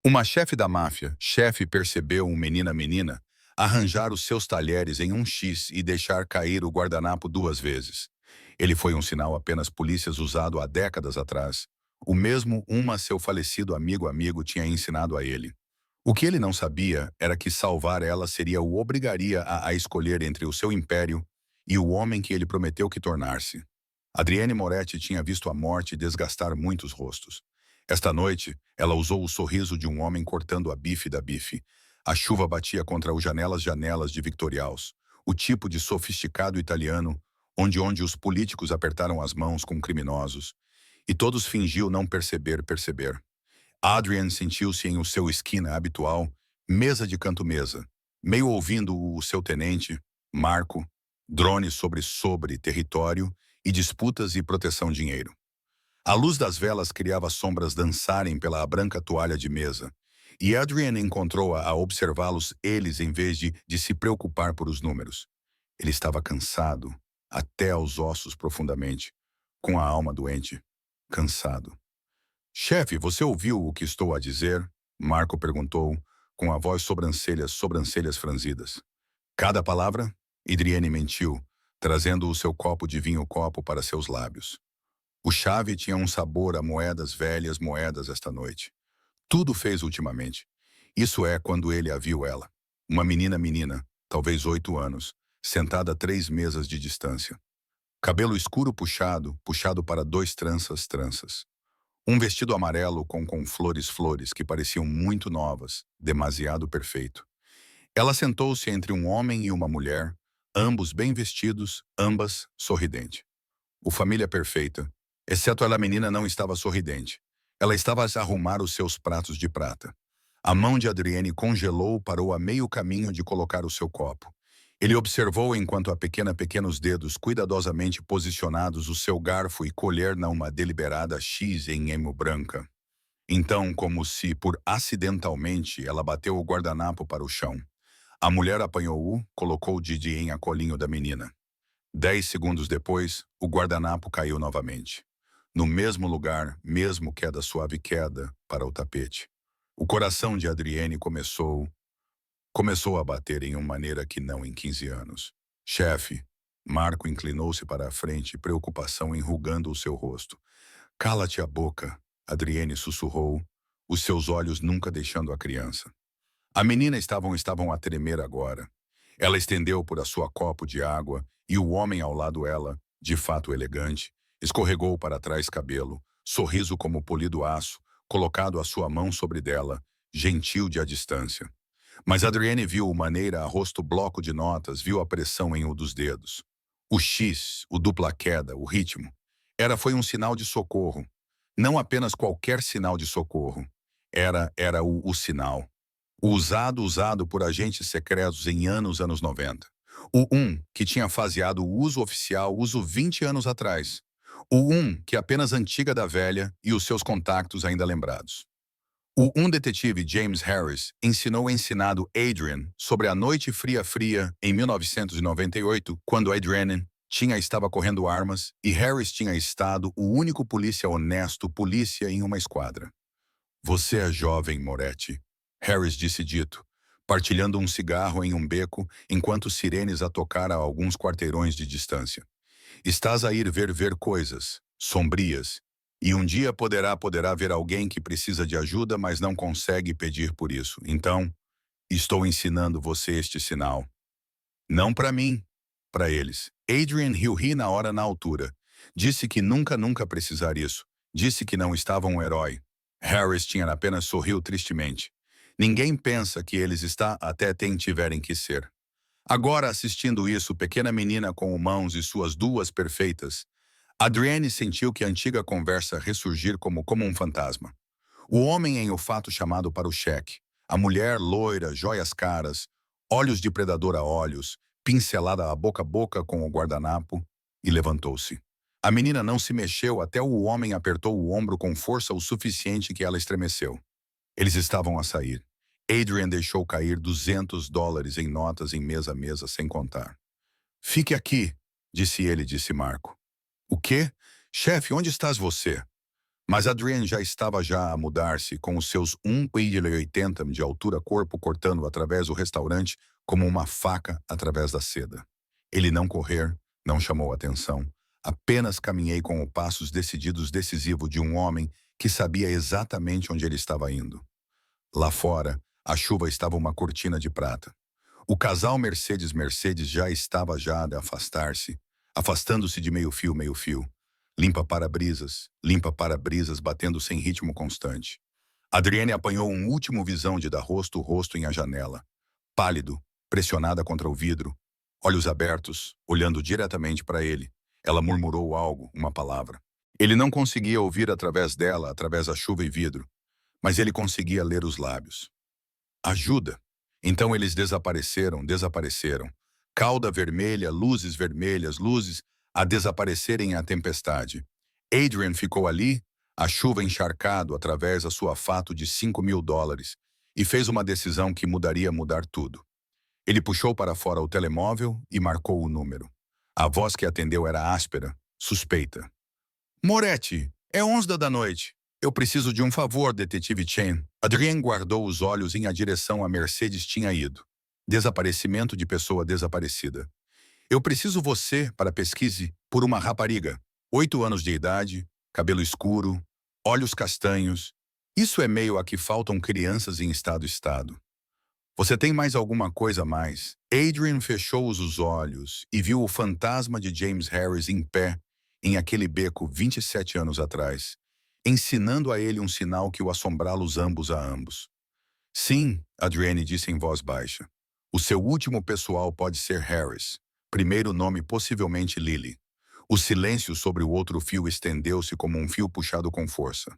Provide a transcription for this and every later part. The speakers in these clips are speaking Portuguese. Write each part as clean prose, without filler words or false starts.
Uma chefe da máfia, chefe percebeu um menina arranjar os seus talheres em um X e deixar cair o guardanapo 2 vezes. Ele foi um sinal apenas polícias usado há décadas atrás. O mesmo seu falecido amigo tinha ensinado a ele. O que ele não sabia era que salvar ela seria o obrigaria a escolher entre o seu império e o homem que ele prometeu que tornar-se. Adrienne Moretti tinha visto a morte desgastar muitos rostos. Esta noite, ela usou o sorriso de um homem cortando a bife da bife. A chuva batia contra os janelas de Victoriaus, o tipo de sofisticado italiano, onde os políticos apertaram as mãos com criminosos, e todos fingiu não perceber. Adrian sentiu-se em o seu esquina habitual, mesa de canto-mesa, meio ouvindo o seu tenente, Marco, drone sobre território e disputas e proteção dinheiro. A luz das velas criava sombras dançarem pela branca toalha de mesa, e Adrian encontrou-a a observá-los eles em vez de se preocupar por os números. Ele estava cansado, até aos ossos profundamente, com a alma doente, cansado. Chefe, você ouviu o que estou a dizer? Marco perguntou, com a voz sobrancelhas franzidas. Cada palavra? Adrienne mentiu, trazendo o seu copo de vinho copo para seus lábios. O chave tinha um sabor a moedas velhas moedas esta noite. Tudo fez ultimamente. Isso é quando ele a viu ela. Uma menina, talvez 8 anos, sentada a 3 mesas de distância. Cabelo escuro puxado para 2 tranças. Um vestido amarelo com flores que pareciam muito novas, demasiado perfeito. Ela sentou-se entre um homem e uma mulher, ambos bem vestidos, ambas sorridente. O família perfeita, exceto ela, a menina não estava sorridente. Ela estava a arrumar os seus pratos de prata. A mão de Adrienne parou a meio caminho de colocar o seu copo. Ele observou enquanto a pequenos dedos cuidadosamente posicionados o seu garfo e colher numa deliberada X em emo branca. Então, como se por acidentalmente, ela bateu o guardanapo para o chão. A mulher apanhou-o, colocou o Didi em acolhinho da menina. 10 segundos depois, o guardanapo caiu novamente. No mesmo lugar, mesmo suave queda para o tapete. O coração de Adrienne começou a bater em uma maneira que não em 15 anos. Chefe, Marco inclinou-se para a frente, preocupação enrugando o seu rosto. Cala-te a boca, Adrienne sussurrou, os seus olhos nunca deixando a criança. A menina estavam a tremer agora. Ela estendeu por a sua copo de água e o homem ao lado dela, de fato elegante, escorregou para trás cabelo, sorriso como polido aço, colocado a sua mão sobre dela, gentil de a distância. Mas Adrienne viu o maneira a rosto bloco de notas, viu a pressão em um dos dedos. O X, o dupla queda, o ritmo. Foi um sinal de socorro. Não apenas qualquer sinal de socorro. Era o sinal. O usado por agentes secretos em anos 90. O que tinha faseado o uso oficial 20 anos atrás. O que apenas antiga da velha e os seus contactos ainda lembrados. O detetive James Harris ensinado Adrian sobre a noite fria em 1998, quando Adrienne estava correndo armas e Harris tinha estado o único polícia honesto em uma esquadra. Você é jovem, Moretti, Harris disse dito, partilhando um cigarro em um beco enquanto sirenes a tocar a alguns quarteirões de distância. Estás a ir ver coisas sombrias, e um dia poderá ver alguém que precisa de ajuda, mas não consegue pedir por isso. Então, estou ensinando você este sinal. Não para mim, para eles. Adrian riu na hora na altura. Disse que nunca precisar isso. Disse que não estava um herói. Harris apenas sorriu tristemente. Ninguém pensa que eles tiverem que ser. Agora, assistindo isso, pequena menina com mãos e suas duas perfeitas, Adrienne sentiu que a antiga conversa ressurgir como um fantasma. O homem em olfato chamado para o cheque, a mulher loira, joias caras, olhos de predador a olhos, pincelada a boca com o guardanapo, e levantou-se. A menina não se mexeu até o homem apertou o ombro com força o suficiente que ela estremeceu. Eles estavam a sair. Adrian deixou cair $200 em notas em mesa sem contar. Fique aqui, disse Marco. O quê? Chefe, onde estás você? Mas Adrienne já a mudar-se, com os seus 1,80 m de altura corpo cortando através do restaurante como uma faca através da seda. Ele não correr, não chamou atenção. Apenas caminhei com os passos decididos decisivo de um homem que sabia exatamente onde ele estava indo. Lá fora, a chuva estava uma cortina de prata. O casal Mercedes já estava a afastar-se, afastando-se de meio fio. Limpa para-brisas batendo sem ritmo constante. Adrienne apanhou um último visão de dar rosto em a janela. Pálido, pressionada contra o vidro, olhos abertos, olhando diretamente para ele. Ela murmurou algo, uma palavra. Ele não conseguia ouvir através dela, através da chuva e vidro, mas ele conseguia ler os lábios. Ajuda! Então eles desapareceram. Cauda vermelha, luzes a desaparecerem a tempestade. Adrian ficou ali, a chuva encharcado através da sua fato de $5.000, e fez uma decisão que mudar tudo. Ele puxou para fora o telemóvel e marcou o número. A voz que atendeu era áspera, suspeita. Moretti, é 11 da noite. Eu preciso de um favor, detetive Chen. Adrienne guardou os olhos em a direção a Mercedes tinha ido. Desaparecimento de pessoa desaparecida. Eu preciso você para pesquise por uma rapariga. 8 anos de idade, cabelo escuro, olhos castanhos. Isso é meio a que faltam crianças em estado. Você tem mais alguma coisa a mais? Adrian fechou os olhos e viu o fantasma de James Harris em pé em aquele beco 27 anos atrás, ensinando a ele um sinal que o assombrá-los ambos a ambos. Sim, Adrienne disse em voz baixa. O seu último pessoal pode ser Harris. Primeiro nome possivelmente Lily. O silêncio sobre o outro fio estendeu-se como um fio puxado com força.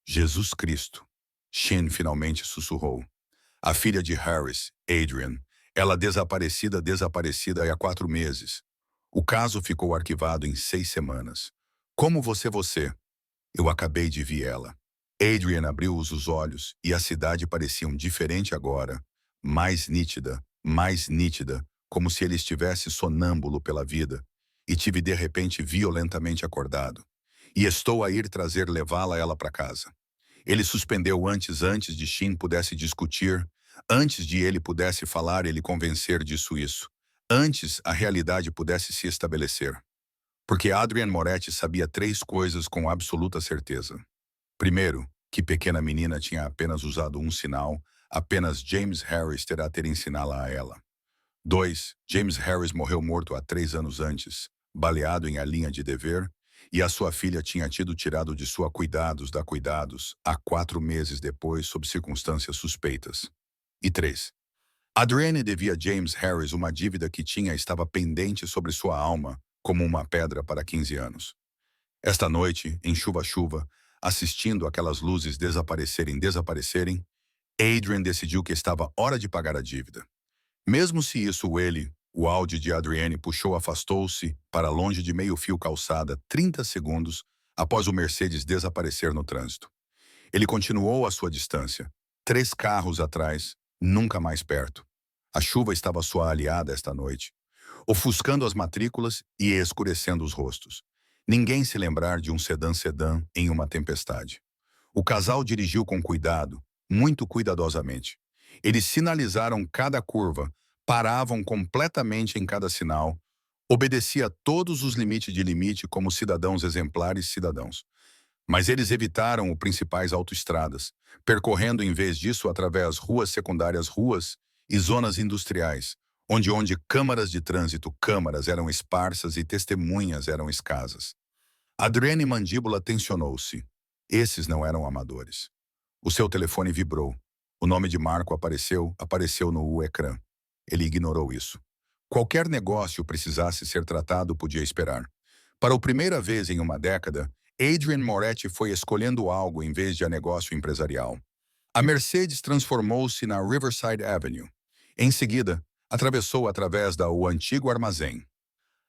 Jesus Cristo. Shin finalmente sussurrou. A filha de Harris, Adrian. Ela desaparecida há 4 meses. O caso ficou arquivado em 6 semanas. Como você? Eu acabei de ver ela. Adrian abriu os olhos e a cidade parecia diferente agora. Mais nítida, como se ele estivesse sonâmbulo pela vida. E tive de repente violentamente acordado. E estou a ir levá-la ela para casa. Ele suspendeu antes de Shin pudesse discutir, antes de ele pudesse falar, ele convencer isso. Antes a realidade pudesse se estabelecer. Porque Adrienne Moretti sabia 3 coisas com absoluta certeza. Primeiro, que pequena menina tinha apenas usado um sinal, apenas James Harris terá ensiná-la a ela. 2. James Harris morreu morto há 3 anos antes, baleado em a linha de dever, e a sua filha tinha tido tirado de sua cuidados há 4 meses depois sob circunstâncias suspeitas. E 3. Adrienne devia a James Harris uma dívida que estava pendente sobre sua alma, como uma pedra para 15 anos. Esta noite, em chuva, assistindo aquelas luzes desaparecerem, Adrian decidiu que estava hora de pagar a dívida. Mesmo se isso o Audi de Adrienne afastou-se para longe de meio fio calçada 30 segundos após o Mercedes desaparecer no trânsito. Ele continuou a sua distância, 3 carros atrás, nunca mais perto. A chuva estava sua aliada esta noite, ofuscando as matrículas e escurecendo os rostos. Ninguém se lembrar de um sedã em uma tempestade. O casal dirigiu com cuidado, muito cuidadosamente. Eles sinalizaram cada curva, paravam completamente em cada sinal, obedecia todos os limites como cidadãos exemplares cidadãos. Mas eles evitaram os principais autoestradas, percorrendo em vez disso através ruas secundárias e zonas industriais, onde câmaras de trânsito eram esparsas e testemunhas eram escassas. Adrienne mandíbula tensionou-se. Esses não eram amadores. O seu telefone vibrou. O nome de Marco apareceu no ecrã. Ele ignorou isso. Qualquer negócio precisasse ser tratado podia esperar. Para a primeira vez em uma década, Adrienne Moretti foi escolhendo algo em vez de a negócio empresarial. A Mercedes transformou-se na Riverside Avenue. Em seguida, atravessou através o antigo armazém.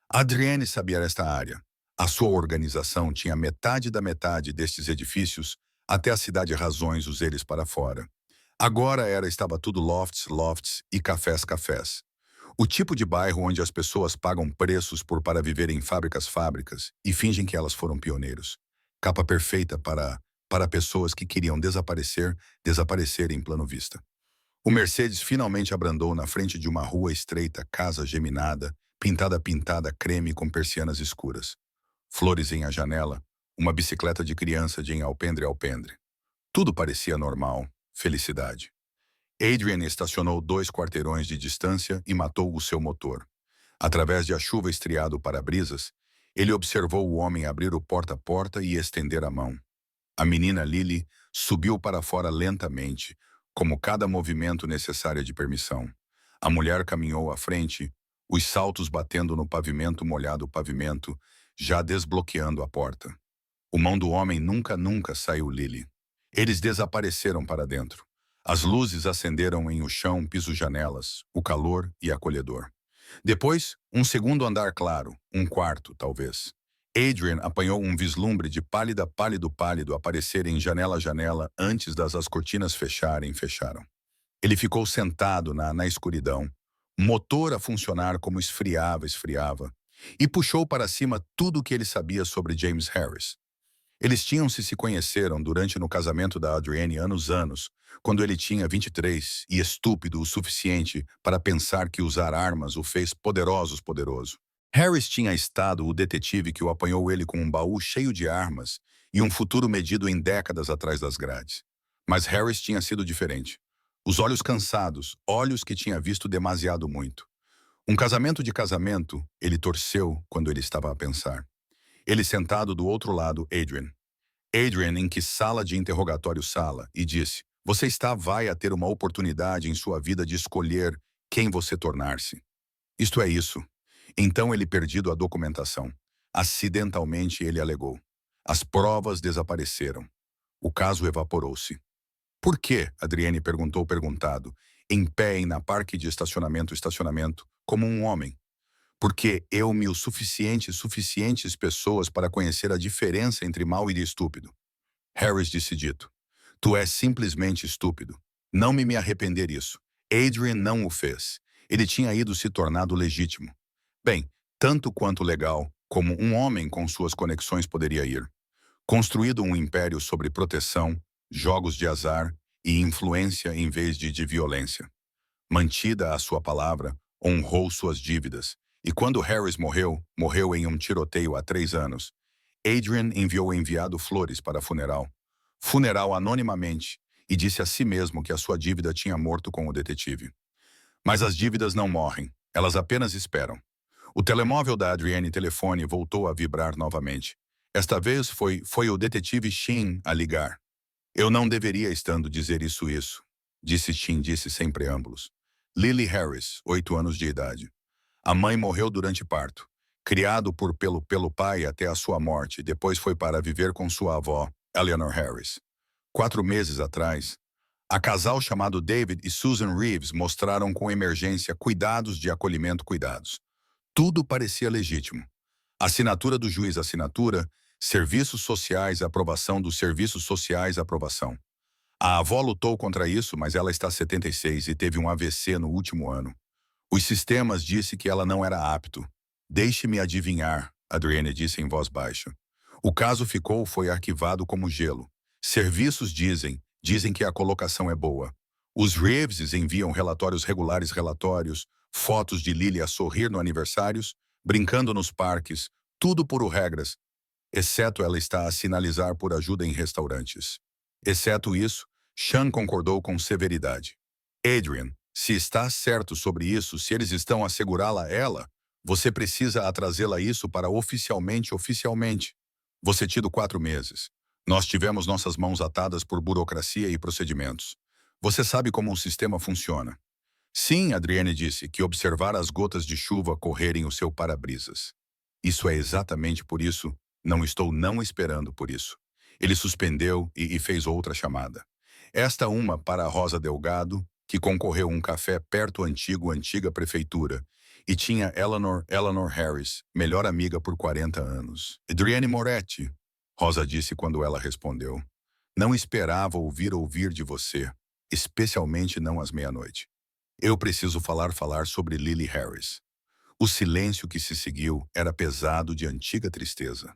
Adrienne sabia esta área. A sua organização tinha metade da metade destes edifícios até a cidade razões os eles para fora. Agora estava tudo lofts e cafés. O tipo de bairro onde as pessoas pagam preços para viver em fábricas e fingem que elas foram pioneiros. Capa perfeita para pessoas que queriam desaparecer em plano vista. O Mercedes finalmente abrandou na frente de uma rua estreita, casa geminada, pintada creme com persianas escuras. Flores em a janela, uma bicicleta de criança de em alpendre a alpendre. Tudo parecia normal, felicidade. Adrian estacionou 2 quarteirões de distância e matou o seu motor. Através de a chuva estriado o para-brisas, ele observou o homem abrir o porta-a-porta e estender a mão. A menina Lily subiu para fora lentamente, como cada movimento necessário de permissão. A mulher caminhou à frente, os saltos batendo no pavimento molhado pavimento, já desbloqueando a porta. O mão do homem nunca saiu Lily. Eles desapareceram para dentro. As luzes acenderam em o chão, piso-janelas, o calor e acolhedor. Depois, um segundo andar claro, um quarto, talvez. Adrian apanhou um vislumbre de pálido aparecer em janela a janela antes das as cortinas fecharam. Ele ficou sentado na escuridão, motor a funcionar como esfriava, e puxou para cima tudo o que ele sabia sobre James Harris. Eles se conheceram durante no casamento da Adrienne anos, quando ele tinha 23 e estúpido o suficiente para pensar que usar armas o fez poderoso. Harris tinha estado o detetive que o apanhou ele com um baú cheio de armas e um futuro medido em décadas atrás das grades. Mas Harris tinha sido diferente. Os olhos cansados, olhos que tinha visto demasiado muito. Um casamento de casamento, ele torceu quando ele estava a pensar. Ele sentado do outro lado, Adrian. Adrian, em que sala de interrogatório e disse, você vai a ter uma oportunidade em sua vida de escolher quem você tornar-se. Isto é isso. Então ele perdido a documentação. Acidentalmente ele alegou. As provas desapareceram. O caso evaporou-se. Por quê? Adrienne perguntou perguntado, em pé em na parque de estacionamento, como um homem. Porque o suficientes pessoas para conhecer a diferença entre mal e estúpido. Harris disse dito. Tu és simplesmente estúpido. Não me arrepender isso. Adrian não o fez. Ele tinha ido se tornado legítimo. Bem, tanto quanto legal, como um homem com suas conexões poderia ir. Construído um império sobre proteção, jogos de azar e influência em vez de violência. Mantida a sua palavra, honrou suas dívidas. E quando Harris morreu em um tiroteio há 3 anos. Adrian enviou enviado flores para funeral anonimamente, e disse a si mesmo que a sua dívida tinha morto com o detetive. Mas as dívidas não morrem, elas apenas esperam. O telemóvel da Adrienne telefone voltou a vibrar novamente. Esta vez foi o detetive Shin a ligar. Eu não deveria estando dizer isso, disse Shin, sem preâmbulos. Lily Harris, 8 anos de idade. A mãe morreu durante parto. Criado pelo pai até a sua morte, depois foi para viver com sua avó, Eleanor Harris. 4 meses atrás, a casal chamado David e Susan Reeves mostraram com emergência cuidados de acolhimento. Tudo parecia legítimo. Assinatura do juiz, serviços sociais, aprovação dos serviços sociais, aprovação. A avó lutou contra isso, mas ela está 76 e teve um AVC no último ano. Os sistemas disse que ela não era apto. Deixe-me adivinhar, Adrienne disse em voz baixa. O caso foi arquivado como gelo. Serviços dizem que a colocação é boa. Os Reeves enviam regulares, fotos de Lily a sorrir no aniversários, brincando nos parques, tudo por regras, exceto ela está a sinalizar por ajuda em restaurantes. Exceto isso, Sean concordou com severidade. Adrian, se está certo sobre isso, se eles estão a segurá-la ela, você precisa a trazê-la isso para oficialmente. Você tido 4 meses. Nós tivemos nossas mãos atadas por burocracia e procedimentos. Você sabe como o sistema funciona. Sim, Adrienne disse, que observar as gotas de chuva correrem o seu para-brisas. Isso é exatamente por isso. Não estou esperando por isso. Ele suspendeu e fez outra chamada. Esta uma para a Rosa Delgado, que concorreu um café perto antiga prefeitura, e tinha Eleanor Harris, melhor amiga por 40 anos. Adrienne Moretti, Rosa disse quando ela respondeu. Não esperava ouvir de você, especialmente não às meia-noite. Eu preciso falar sobre Lily Harris. O silêncio que se seguiu era pesado de antiga tristeza.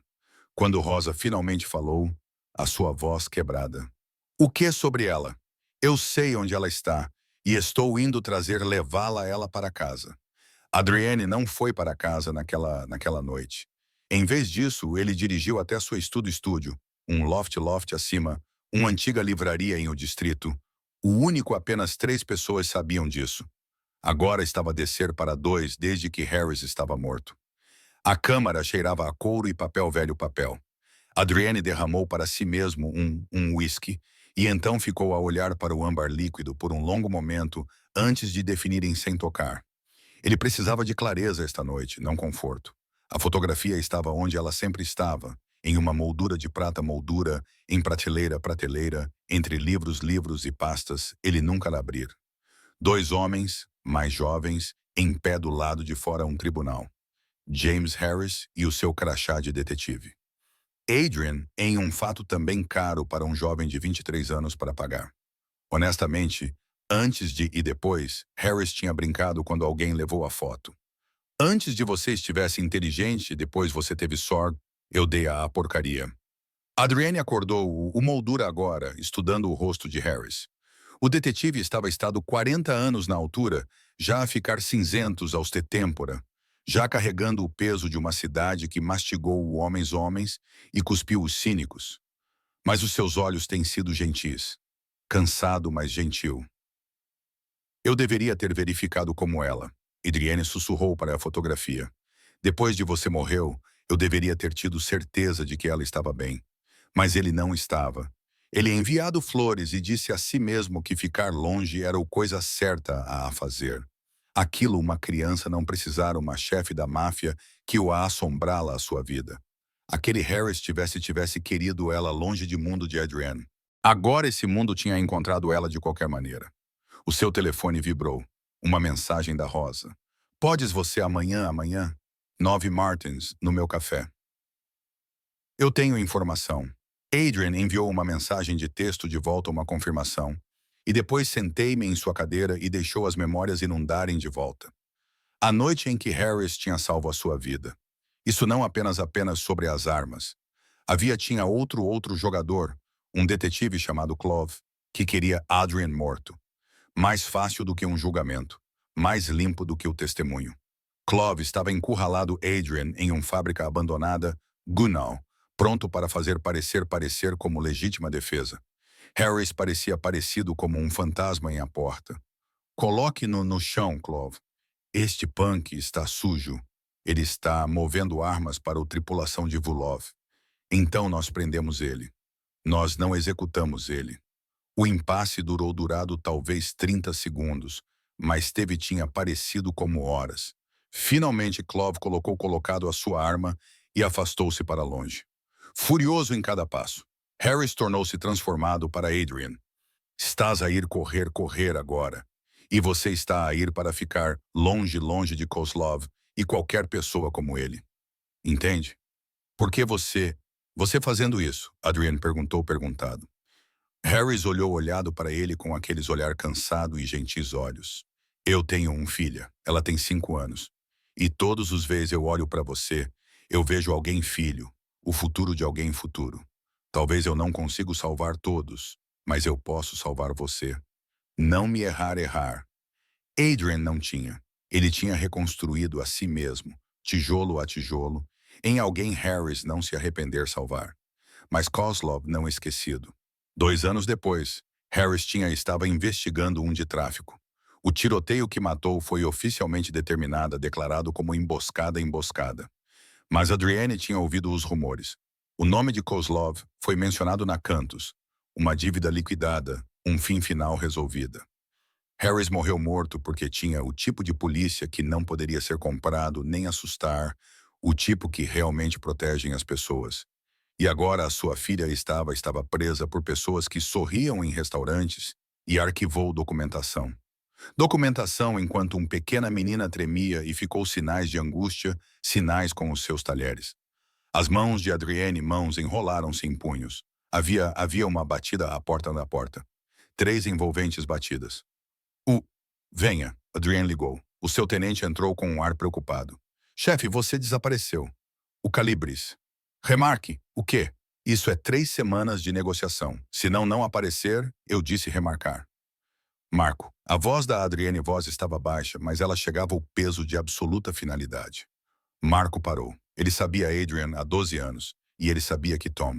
Quando Rosa finalmente falou, a sua voz quebrada. O que sobre ela? Eu sei onde ela está e estou indo trazer levá-la ela para casa. Adrienne não foi para casa naquela noite. Em vez disso, ele dirigiu até sua estúdio, um loft acima, uma antiga livraria em o distrito. O único apenas 3 pessoas sabiam disso. Agora estava a descer para 2 desde que Harris estava morto. A câmara cheirava a couro e papel velho papel. Adrienne derramou para si mesmo um whisky e então ficou a olhar para o âmbar líquido por um longo momento antes de definirem sem tocar. Ele precisava de clareza esta noite, não conforto. A fotografia estava onde ela sempre estava, em uma moldura de prata moldura, em prateleira, entre livros e pastas, ele nunca la abrir. 2 homens, mais jovens, em pé do lado de fora um tribunal. James Harris e o seu crachá de detetive. Adrian em um fato também caro para um jovem de 23 anos para pagar. Honestamente, antes de e depois, Harris tinha brincado quando alguém levou a foto. Antes de você estivesse inteligente, depois você teve sorte, eu dei a porcaria. Adrienne acordou o moldura agora, estudando o rosto de Harris. O detetive estava estado 40 anos na altura, já a ficar cinzentos aos têmpora, já carregando o peso de uma cidade que mastigou o homens e cuspiu os cínicos. Mas os seus olhos têm sido gentis. Cansado, mas gentil. Eu deveria ter verificado como ela. Adrienne sussurrou para a fotografia. Depois de você morreu, eu deveria ter tido certeza de que ela estava bem. Mas ele não estava. Ele enviado flores e disse a si mesmo que ficar longe era a coisa certa a fazer. Aquilo uma criança não precisara uma chefe da máfia que o a assombrá-la a sua vida. Aquele Harris tivesse querido ela longe de mundo de Adrienne. Agora esse mundo tinha encontrado ela de qualquer maneira. O seu telefone vibrou. Uma mensagem da Rosa. Podes você amanhã? 9 Martins, no meu café. Eu tenho informação. Adrian enviou uma mensagem de texto de volta uma confirmação. E depois sentei-me em sua cadeira e deixou as memórias inundarem de volta. A noite em que Harris tinha salvo a sua vida. Isso não apenas sobre as armas. Tinha outro jogador, um detetive chamado Clove, que queria Adrian morto. Mais fácil do que um julgamento. Mais limpo do que o testemunho. Clove estava encurralado Adrian em uma fábrica abandonada, Gunal, pronto para fazer parecer como legítima defesa. Harris parecia parecido como um fantasma em a porta. Coloque-no no chão, Clove. Este punk está sujo. Ele está movendo armas para a tripulação de Vulov. Então nós prendemos ele. Nós não executamos ele. O impasse durado talvez 30 segundos, mas tinha parecido como horas. Finalmente Clove colocado a sua arma e afastou-se para longe. Furioso em cada passo, Harris tornou-se transformado para Adrian. Estás a ir correr agora. E você está a ir para ficar longe de Kozlov e qualquer pessoa como ele. Entende? Por que você fazendo isso? Adrian perguntado. Harris olhado para ele com aqueles olhar cansado e gentis olhos. Eu tenho uma filha. Ela tem 5 anos. E todos os vezes eu olho para você, eu vejo alguém filho, o futuro de alguém futuro. Talvez eu não consiga salvar todos, mas eu posso salvar você. Não me errar. Adrian não tinha. Ele tinha reconstruído a si mesmo, tijolo a tijolo, em alguém Harris não se arrepender salvar. Mas Kozlov não esquecido. 2 anos depois, Harris estava investigando um de tráfico. O tiroteio que matou foi oficialmente declarado como emboscada. Mas Adrienne tinha ouvido os rumores. O nome de Kozlov foi mencionado na Cantos. Uma dívida liquidada, um fim final resolvida. Harris morreu morto porque tinha o tipo de polícia que não poderia ser comprado nem assustar, o tipo que realmente protegem as pessoas. E agora a sua filha estava presa por pessoas que sorriam em restaurantes e arquivou documentação. Documentação enquanto uma pequena menina tremia e ficou sinais de angústia, sinais com os seus talheres. As mãos de Adrienne enrolaram-se em punhos. Havia uma batida à porta da porta. 3 envolventes batidas. Venha, Adrienne ligou. O seu tenente entrou com um ar preocupado. Chefe, você desapareceu. O Calibres. Remarque, o quê? Isso é 3 semanas de negociação. Se não aparecer, eu disse remarcar. Marco, a voz da Adriane Voz estava baixa, mas ela chegava ao peso de absoluta finalidade. Marco parou. Ele sabia Adrian há 12 anos, e ele sabia que Tom.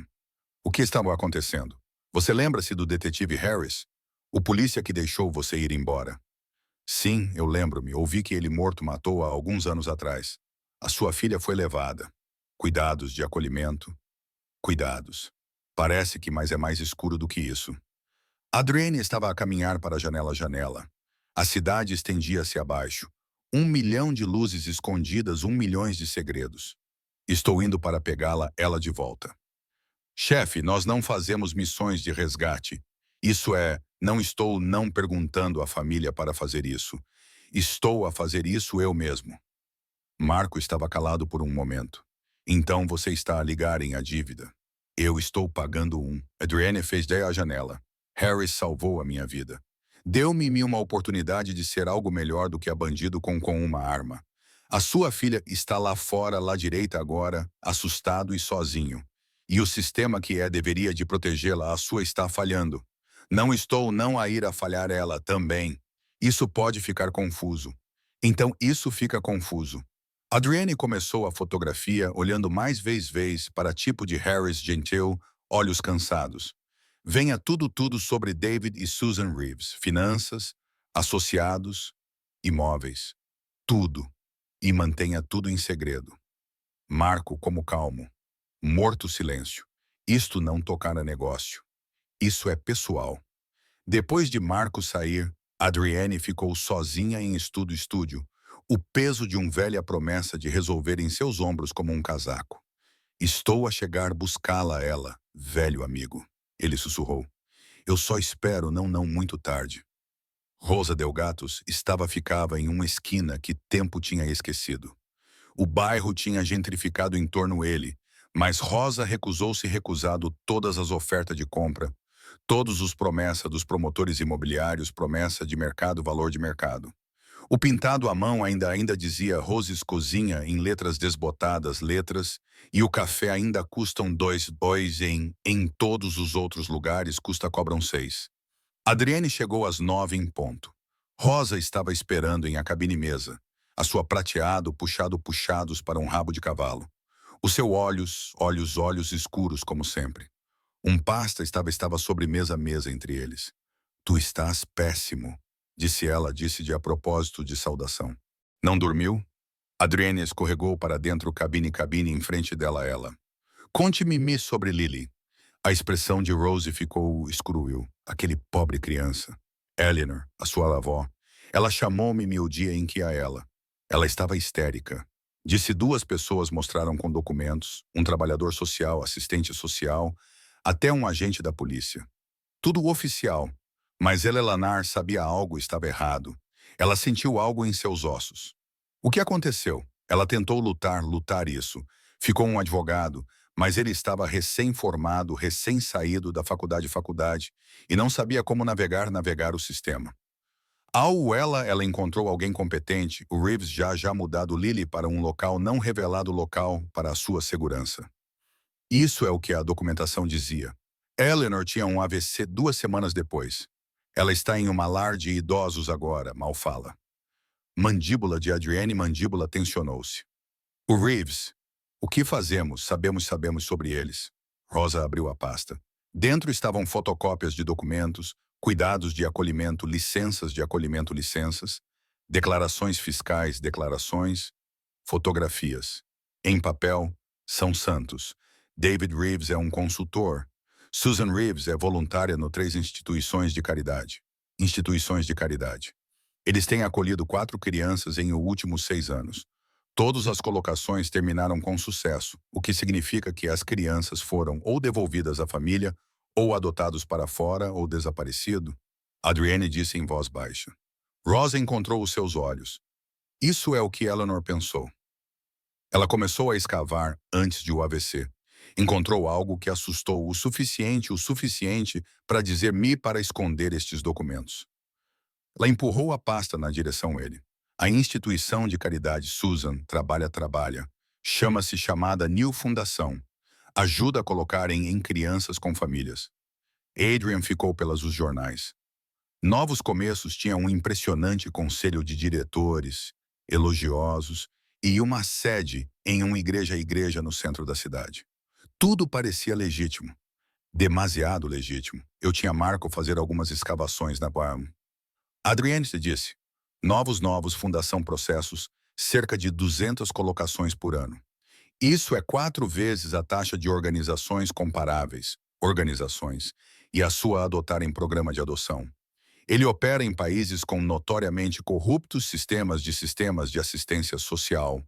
O que estava acontecendo? Você lembra-se do detetive Harris? O polícia que deixou você ir embora. Sim, eu lembro-me. Ouvi que ele morto matou há alguns anos atrás. A sua filha foi levada. Cuidados de acolhimento. Cuidados. Parece que mais é mais escuro do que isso. Adrienne estava a caminhar para a janela. A cidade estendia-se abaixo. 1 milhão de luzes escondidas, 1 milhão de segredos. Estou indo para pegá-la, ela de volta. Chefe, nós não fazemos missões de resgate. Isso é, não estou não perguntando à família para fazer isso. Estou a fazer isso eu mesmo. Marco estava calado por um momento. Então você está a ligar em a dívida. Eu estou pagando um. Adrienne fez à janela. Harris salvou a minha vida. Deu-me uma oportunidade de ser algo melhor do que a bandido com uma arma. A sua filha está lá fora, lá direita agora, assustado e sozinho. E o sistema que deveria de protegê-la, a sua está falhando. Não estou não a ir a falhar ela também. Isso pode ficar confuso. Então isso fica confuso. Adrienne começou a fotografia olhando mais vez para tipo de Harris gentil, olhos cansados. Venha tudo sobre David e Susan Reeves, finanças, associados, imóveis, tudo. E mantenha tudo em segredo. Marco como calmo. Morto silêncio. Isto não tocar a negócio. Isso é pessoal. Depois de Marco sair, Adrienne ficou sozinha em estúdio, o peso de uma velha promessa de resolver em seus ombros como um casaco. Estou a chegar buscá-la ela, velho amigo. Ele sussurrou. Eu só espero não muito tarde. Rosa Delgatos ficava em uma esquina que tempo tinha esquecido. O bairro tinha gentrificado em torno dele, mas Rosa recusado todas as ofertas de compra, todos os promessas dos promotores imobiliários, promessa de mercado, valor de mercado. O pintado à mão ainda dizia Roses Cozinha em letras desbotadas, e o café ainda custam 2 em todos os outros lugares cobram 6. Adrienne chegou às 9 em ponto. Rosa estava esperando em a cabine mesa, a sua prateado puxados para um rabo de cavalo. O seu olhos escuros como sempre. Um pasta estava sobre mesa entre eles. Tu estás péssimo, disse ela, disse de a propósito de saudação. Não dormiu? Adrienne escorregou para dentro cabine em frente dela ela. Conte-me sobre Lily. A expressão de Rose ficou escrúil. Aquele pobre criança. Eleanor, a sua avó. Ela chamou-me o dia em que a ela. Ela estava histérica. Disse 2 pessoas mostraram com documentos, um trabalhador social, assistente social, até um agente da polícia. Tudo oficial. Mas Eleanor sabia algo estava errado. Ela sentiu algo em seus ossos. O que aconteceu? Ela tentou lutar isso. Ficou um advogado, mas ele estava recém-formado, recém-saído da faculdade, e não sabia como navegar o sistema. Ao ela encontrou alguém competente, o Reeves já mudado Lily para um local não revelado para a sua segurança. Isso é o que a documentação dizia. Eleanor tinha um AVC 2 semanas depois. Ela está em uma lar de idosos agora, mal fala. Mandíbula de Adrienne, mandíbula tensionou-se. O Reeves. O que fazemos? Sabemos sobre eles. Rosa abriu a pasta. Dentro estavam fotocópias de documentos, cuidados de acolhimento, licenças de acolhimento, declarações fiscais, fotografias. Em papel, são santos. David Reeves é um consultor. Susan Reeves é voluntária no 3 instituições de caridade. Eles têm acolhido 4 crianças em os últimos 6 anos. Todas as colocações terminaram com sucesso, o que significa que as crianças foram ou devolvidas à família, ou adotados para fora, ou desaparecido. Adrienne disse em voz baixa. Rosa encontrou os seus olhos. Isso é o que Eleanor pensou. Ela começou a escavar antes de o AVC. Encontrou algo que assustou o suficiente para dizer-me para esconder estes documentos. Ela empurrou a pasta na direção dele. A instituição de caridade Susan trabalha. Chama-se chamada New Fundação. Ajuda a colocarem em crianças com famílias. Adrian ficou pelas os jornais. Novos Começos tinha um impressionante conselho de diretores, elogiosos, e uma sede em uma igreja no centro da cidade. Tudo parecia legítimo, demasiado legítimo. Eu tinha Marco fazer algumas escavações na Guam. Adriane disse, novos, Fundação Processos, cerca de 200 colocações por ano. Isso é 4 vezes a taxa de organizações comparáveis, e a sua adotarem programa de adoção. Ele opera em países com notoriamente corruptos sistemas de assistência social.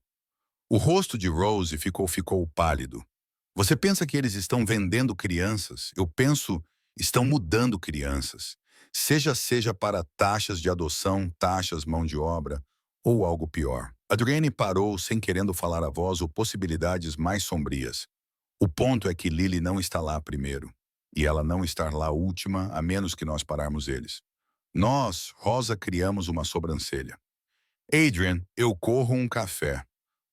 O rosto de Rose ficou pálido. Você pensa que eles estão vendendo crianças? Eu penso, estão mudando crianças. Seja para taxas de adoção, taxas mão de obra, ou algo pior. Adrienne parou sem querendo falar a voz ou possibilidades mais sombrias. O ponto é que Lily não está lá primeiro. E ela não está lá última, a menos que nós pararmos eles. Nós, Rosa, criamos uma sobrancelha. Adrian, eu corro um café.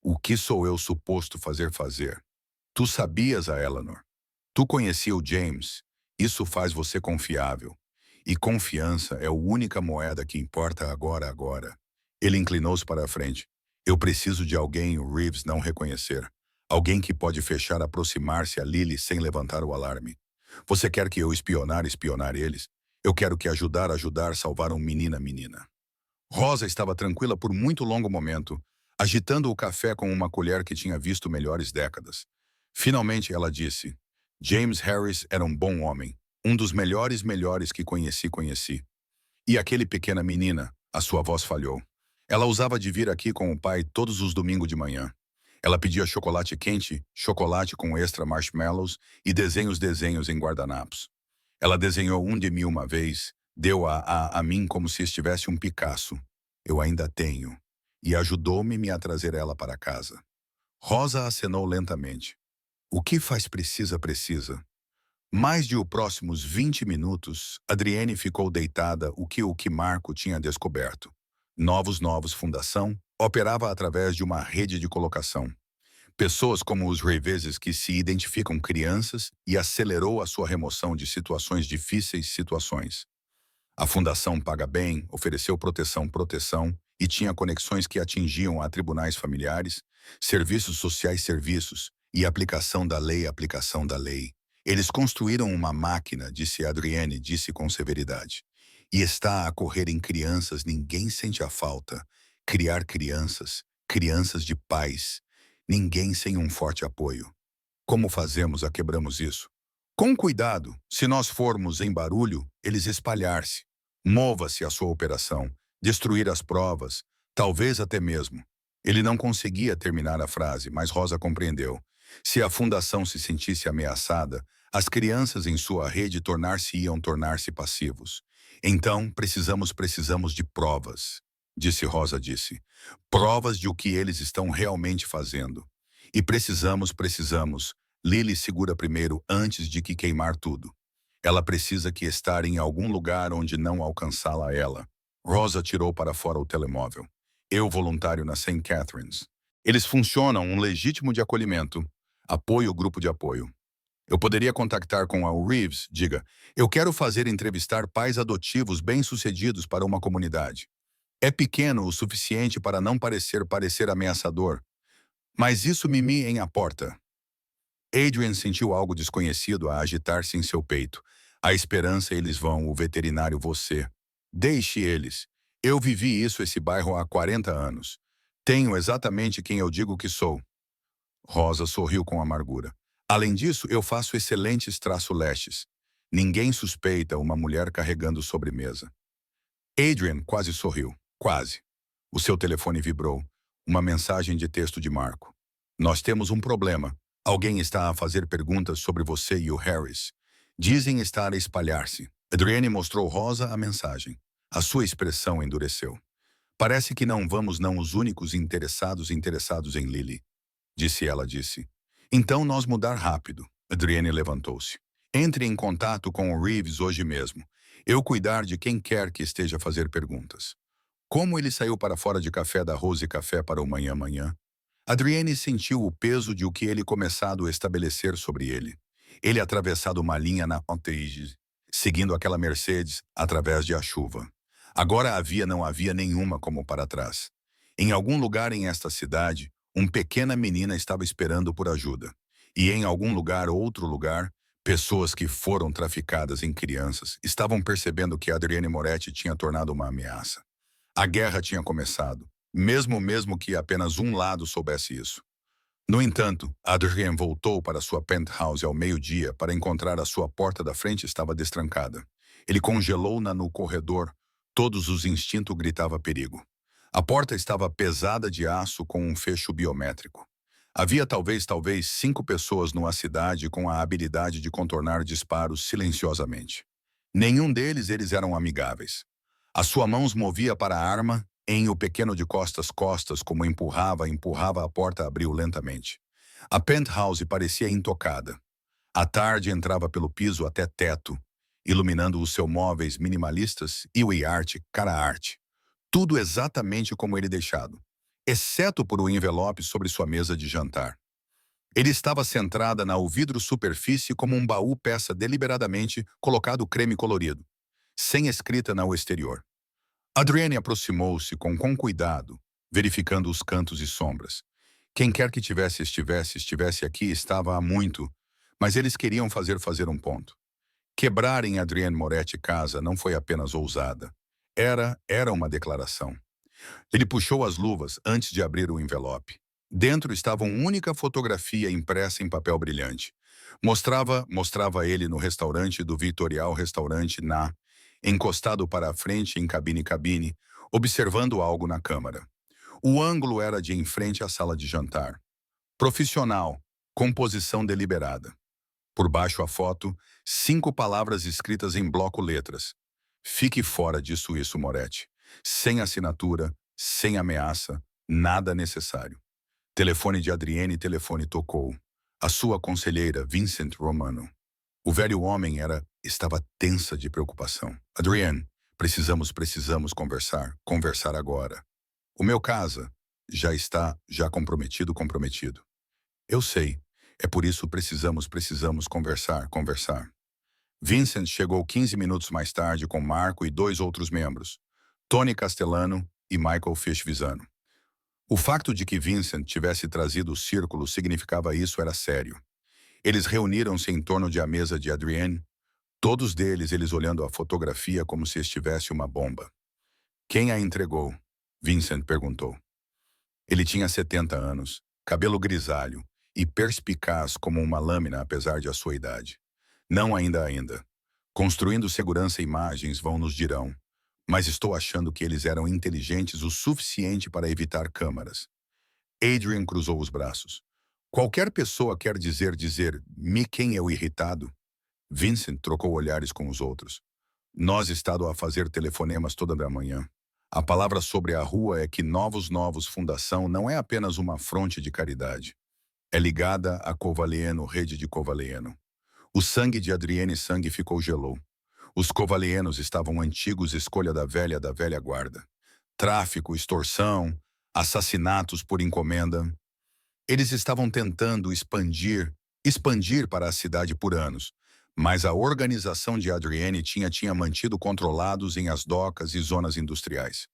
O que sou eu suposto fazer? Tu sabias a Eleanor. Tu conhecia o James. Isso faz você confiável. E confiança é a única moeda que importa agora. Ele inclinou-se para a frente. Eu preciso de alguém o Reeves não reconhecer. Alguém que pode fechar aproximar-se a Lily sem levantar o alarme. Você quer que eu espionar eles? Eu quero que ajudar, salvar um menina. Rosa estava tranquila por muito longo momento, agitando o café com uma colher que tinha visto melhores décadas. Finalmente ela disse, James Harris era um bom homem, um dos melhores que conheci. E aquele pequena menina, a sua voz falhou. Ela usava de vir aqui com o pai todos os domingos de manhã. Ela pedia chocolate quente, chocolate com extra marshmallows e desenhos em guardanapos. Ela desenhou um de mim uma vez, deu a mim como se estivesse um Picasso. Eu ainda tenho. E ajudou-me a trazer ela para casa. Rosa acenou lentamente. O que faz precisa. Mais de os próximos 20 minutos, Adrienne ficou deitada o que Marco tinha descoberto. Novos Fundação operava através de uma rede de colocação. Pessoas como os Reeves que se identificam crianças e acelerou a sua remoção de difíceis. A Fundação Paga Bem ofereceu proteção e tinha conexões que atingiam a tribunais familiares, serviços sociais e aplicação da lei. Eles construíram uma máquina, disse Adrienne, com severidade. E está a correr em crianças, ninguém sente a falta. Criar crianças de pais. Ninguém sem um forte apoio. Como quebramos isso? Com cuidado, se nós formos em barulho, eles espalhar-se. Mova-se a sua operação, destruir as provas, talvez até mesmo. Ele não conseguia terminar a frase, mas Rosa compreendeu. Se a fundação se sentisse ameaçada, as crianças em sua rede tornar-se passivos. Então, precisamos de provas, Rosa disse. Provas de o que eles estão realmente fazendo. E precisamos. Lily segura primeiro antes de que queimar tudo. Ela precisa que estar em algum lugar onde não alcançá-la ela. Rosa tirou para fora o telemóvel. Eu voluntário na St. Catharines. Eles funcionam um legítimo de acolhimento. Apoio grupo de apoio. Eu poderia contactar com a Reeves, diga, eu quero entrevistar pais adotivos bem-sucedidos para uma comunidade. É pequeno o suficiente para não parecer ameaçador. Mas isso mimi em a porta. Adrian sentiu algo desconhecido a agitar-se em seu peito. A esperança eles vão, o veterinário você. Deixe eles. Eu vivi esse bairro há 40 anos. Tenho exatamente quem eu digo que sou. Rosa sorriu com amargura. Além disso, eu faço excelentes traço-lestes. Ninguém suspeita uma mulher carregando sobremesa. Adrian quase sorriu. Quase. O seu telefone vibrou. Uma mensagem de texto de Marco. Nós temos um problema. Alguém está a fazer perguntas sobre você e o Harris. Dizem estar a espalhar-se. Adrienne mostrou Rosa a mensagem. A sua expressão endureceu. Parece que não os únicos interessados em Lily. Ela disse. Então nós mudar rápido. Adrienne levantou-se. Entre em contato com o Reeves hoje mesmo. Eu cuidar de quem quer que esteja a fazer perguntas. Como ele saiu para fora de café da Rose Café para o manhã? Adrienne sentiu o peso de o que ele começado a estabelecer sobre ele. Ele atravessado uma linha na Montage, seguindo aquela Mercedes através de a chuva. Agora não havia nenhuma como para trás. Em algum lugar em esta cidade, uma pequena menina estava esperando por ajuda. E em algum lugar, outro lugar, pessoas que foram traficadas em crianças estavam percebendo que Adrienne Moretti tinha tornado uma ameaça. A guerra tinha começado, mesmo que apenas um lado soubesse isso. No entanto, Adrienne voltou para sua penthouse ao meio-dia para encontrar a sua porta da frente estava destrancada. Ele congelou-na no corredor, todos os instintos gritava perigo. A porta estava pesada de aço com um fecho biométrico. Havia talvez 5 pessoas numa cidade com a habilidade de contornar disparos silenciosamente. Nenhum deles eles eram amigáveis. A sua mão movia para a arma, em o pequeno de costas como empurrava a porta abriu lentamente. A penthouse parecia intocada. A tarde entrava pelo piso até teto, iluminando os seus móveis minimalistas e o arte, cara arte. Tudo exatamente como ele deixado, exceto por um envelope sobre sua mesa de jantar. Ele estava centrada na vidro superfície como um baú peça deliberadamente colocado creme colorido, sem escrita no exterior. Adrienne aproximou-se com cuidado, verificando os cantos e sombras. Quem quer que estivesse aqui estava há muito, mas eles queriam fazer um ponto. Quebrar em Adrienne Moretti casa não foi apenas ousada. Era uma declaração. Ele puxou as luvas antes de abrir o envelope. Dentro estava uma única fotografia impressa em papel brilhante. Mostrava ele no restaurante do Vitorial Restaurante encostado para a frente em cabine, observando algo na câmara. O ângulo era de em frente à sala de jantar. Profissional, composição deliberada. Por baixo a foto, 5 palavras escritas em bloco letras. Fique fora disso isso, Moretti. Sem assinatura, sem ameaça, nada necessário. Telefone de Adrienne, telefone tocou. A sua conselheira, Vincent Romano. O velho homem estava tensa de preocupação. Adrienne, precisamos conversar agora. O meu casa já comprometido. Eu sei, é por isso precisamos conversar. Vincent chegou 15 minutos mais tarde com Marco e 2 outros membros, Tony Castellano e Michael Fishvisano. O facto de que Vincent tivesse trazido o círculo significava isso era sério. Eles reuniram-se em torno de a mesa de Adrienne, todos eles olhando a fotografia como se estivesse uma bomba. Quem a entregou? Vincent perguntou. Ele tinha 70 anos, cabelo grisalho e perspicaz como uma lâmina apesar de a sua idade. Não ainda. Construindo segurança imagens vão nos dirão, mas estou achando que eles eram inteligentes o suficiente para evitar câmaras. Adrian cruzou os braços. Qualquer pessoa quer dizer-me quem é o irritado? Vincent trocou olhares com os outros. Nós estado a fazer telefonemas toda a manhã. A palavra sobre a rua é que Novos Fundação não é apenas uma fronte de caridade. É ligada a Covalieno, rede de Covalieno. O sangue de Adrienne gelou. Os Covalienos estavam antigos escolha da velha guarda. Tráfico, extorsão, assassinatos por encomenda. Eles estavam tentando expandir para a cidade por anos, mas a organização de Adrienne tinha mantido controlados em as docas e zonas industriais.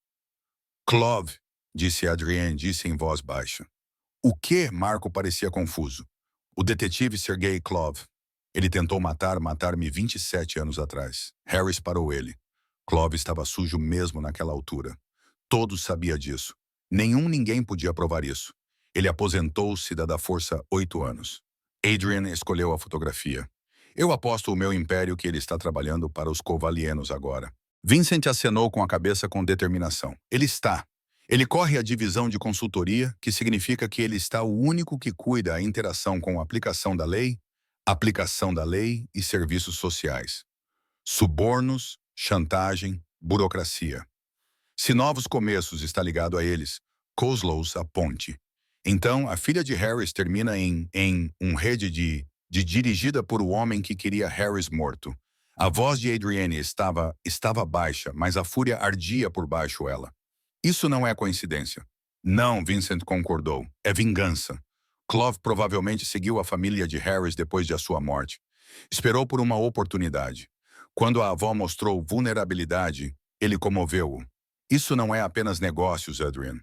Clove, disse Adrienne, em voz baixa. O que? Marco parecia confuso. O detetive Sergei Clove. Ele tentou matar-me 27 anos atrás. Harris parou ele. Clove estava sujo mesmo naquela altura. Todos sabiam disso. Ninguém podia provar isso. Ele aposentou-se da Força 8 anos. Adrian escolheu a fotografia. Eu aposto o meu império que ele está trabalhando para os Covalienos agora. Vincent acenou com a cabeça com determinação. Ele está. Ele corre a divisão de consultoria, que significa que ele está o único que cuida a interação com a aplicação da lei e serviços sociais. Subornos, chantagem, burocracia. Se Novos Começos está ligado a eles, Kozlows a ponte. Então, a filha de Harris termina em um rede de dirigida por o homem que queria Harris morto. A voz de Adrienne estava baixa, mas a fúria ardia por baixo ela. Isso não é coincidência. Não, Vincent concordou. É vingança. Clove provavelmente seguiu a família de Harris depois de sua morte. Esperou por uma oportunidade. Quando a avó mostrou vulnerabilidade, ele comoveu-o. Isso não é apenas negócios, Adrian.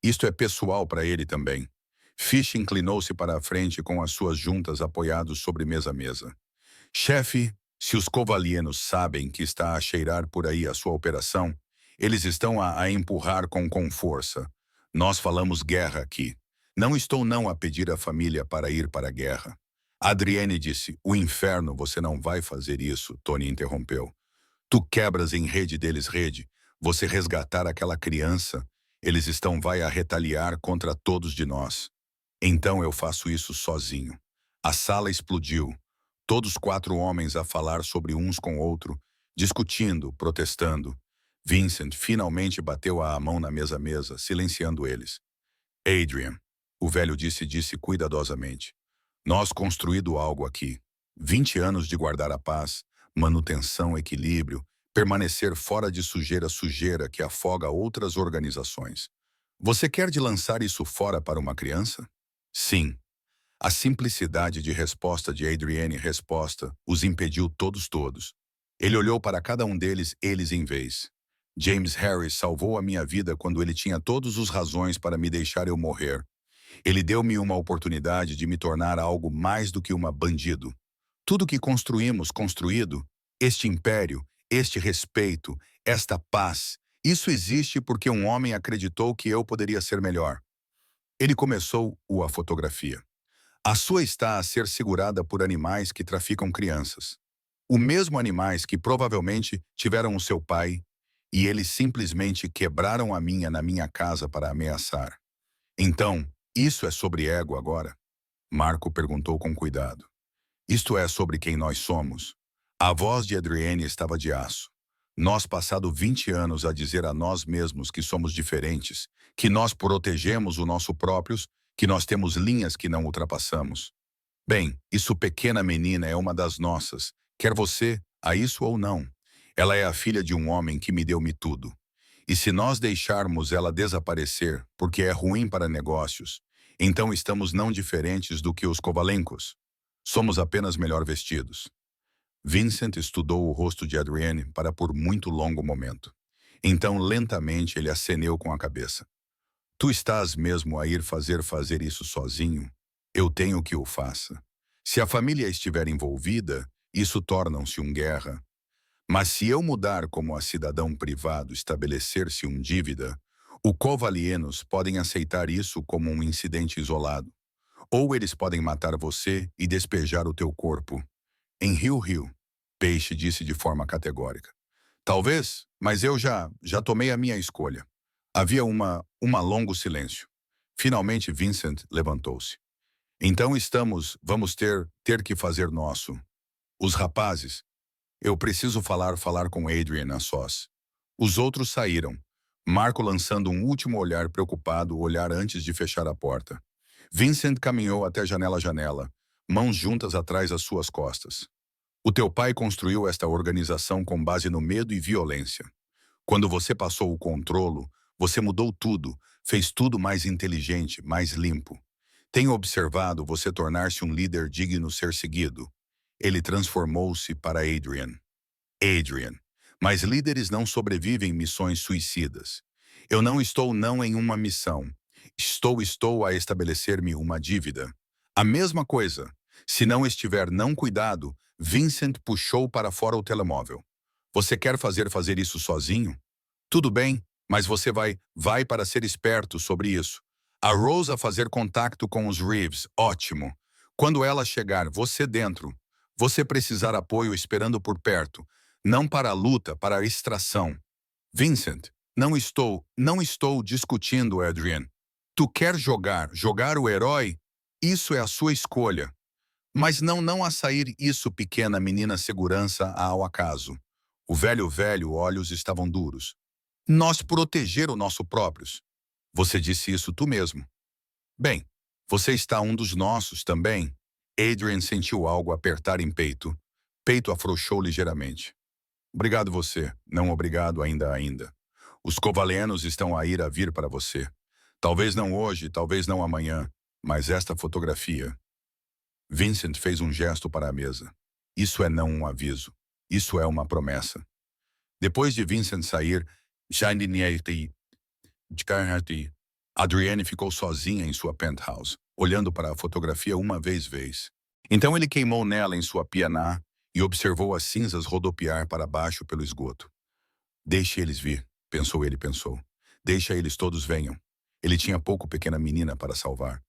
Isto é pessoal para ele também. Fish inclinou-se para a frente com as suas juntas apoiados sobre mesa. Chefe, se os covalienos sabem que está a cheirar por aí a sua operação, eles estão a empurrar com força. Nós falamos guerra aqui. Não estou não a pedir à família para ir para a guerra. Adrienne disse, o inferno, você não vai fazer isso, Tony interrompeu. Tu quebras em rede deles rede. Você resgatar aquela criança, eles estão vai a retaliar contra todos de nós. Então eu faço isso sozinho. A sala explodiu. Todos 4 homens a falar sobre uns com outro, discutindo, protestando. Vincent finalmente bateu a mão na mesa, silenciando eles. Adrian, o velho disse cuidadosamente. Nós construído algo aqui. 20 anos de guardar a paz, manutenção, equilíbrio, permanecer fora de sujeira que afoga outras organizações. Você quer de lançar isso fora para uma criança? Sim. A simplicidade de resposta de Adrienne os impediu todos. Ele olhou para cada um deles, eles em vez. James Harris salvou a minha vida quando ele tinha todas as razões para me deixar eu morrer. Ele deu-me uma oportunidade de me tornar algo mais do que uma bandido. Tudo que construímos, este império, este respeito, esta paz, isso existe porque um homem acreditou que eu poderia ser melhor. Ele começou a fotografia. A sua está a ser segurada por animais que traficam crianças. O mesmo animais que provavelmente tiveram o seu pai, e eles simplesmente quebraram a minha na minha casa para ameaçar. Então, isso é sobre ego agora? Marco perguntou com cuidado. Isto é sobre quem nós somos. A voz de Adrienne estava de aço. Nós passado 20 anos a dizer a nós mesmos que somos diferentes, que nós protegemos o nosso próprios, que nós temos linhas que não ultrapassamos. Bem, isso pequena menina é uma das nossas, quer você a isso ou não. Ela é a filha de um homem que me deu-me tudo. E se nós deixarmos ela desaparecer, porque é ruim para negócios, então estamos não diferentes do que os Kovalenkos. Somos apenas melhor vestidos. Vincent estudou o rosto de Adrienne para por muito longo momento. Então, lentamente, ele aceneu com a cabeça. Tu estás mesmo a ir fazer isso sozinho? Eu tenho que o faça. Se a família estiver envolvida, isso torna-se uma guerra. Mas se eu mudar como a cidadão privado estabelecer-se uma dívida, o Covalienos podem aceitar isso como um incidente isolado. Ou eles podem matar você e despejar o teu corpo. Em Rio, Peixe disse de forma categórica. Talvez, mas eu já tomei a minha escolha. Havia uma longo silêncio. Finalmente Vincent levantou-se. Então vamos ter que fazer nosso. Os rapazes, eu preciso falar com Adrian a sós. Os outros saíram. Marco lançando um último olhar preocupado, olhar antes de fechar a porta. Vincent caminhou até janela, mãos juntas atrás das suas costas. O teu pai construiu esta organização com base no medo e violência. Quando você passou o controlo, você mudou tudo, fez tudo mais inteligente, mais limpo. Tenho observado você tornar-se um líder digno ser seguido. Ele transformou-se para Adrian. Adrian. Mas líderes não sobrevivem em missões suicidas. Eu não estou em uma missão. Estou a estabelecer-me uma dívida. A mesma coisa. Se não estiver não cuidado, Vincent puxou para fora o telemóvel. Você quer fazer isso sozinho? Tudo bem, mas você vai para ser esperto sobre isso. A Rose a fazer contato com os Reeves, ótimo. Quando ela chegar, você dentro. Você precisar apoio esperando por perto. Não para a luta, para a extração. Vincent, não estou discutindo, Adrian. Tu quer jogar o herói? Isso é a sua escolha. Mas não a sair isso, pequena menina segurança ao acaso. O velho, olhos estavam duros. Nós proteger o nosso próprios. Você disse isso tu mesmo. Bem, você está um dos nossos também. Adrian sentiu algo apertar em peito. Peito afrouxou ligeiramente. Obrigado você, não obrigado ainda. Os covalenos estão a vir para você. Talvez não hoje, talvez não amanhã, mas esta fotografia. Vincent fez um gesto para a mesa. Isso é não um aviso. Isso é uma promessa. Depois de Vincent sair, Adrienne ficou sozinha em sua penthouse, olhando para a fotografia uma vez. Então ele queimou nela em sua pianá e observou as cinzas rodopiar para baixo pelo esgoto. Deixe eles vir, pensou. Deixa eles todos venham. Ele tinha pouco pequena menina para salvar.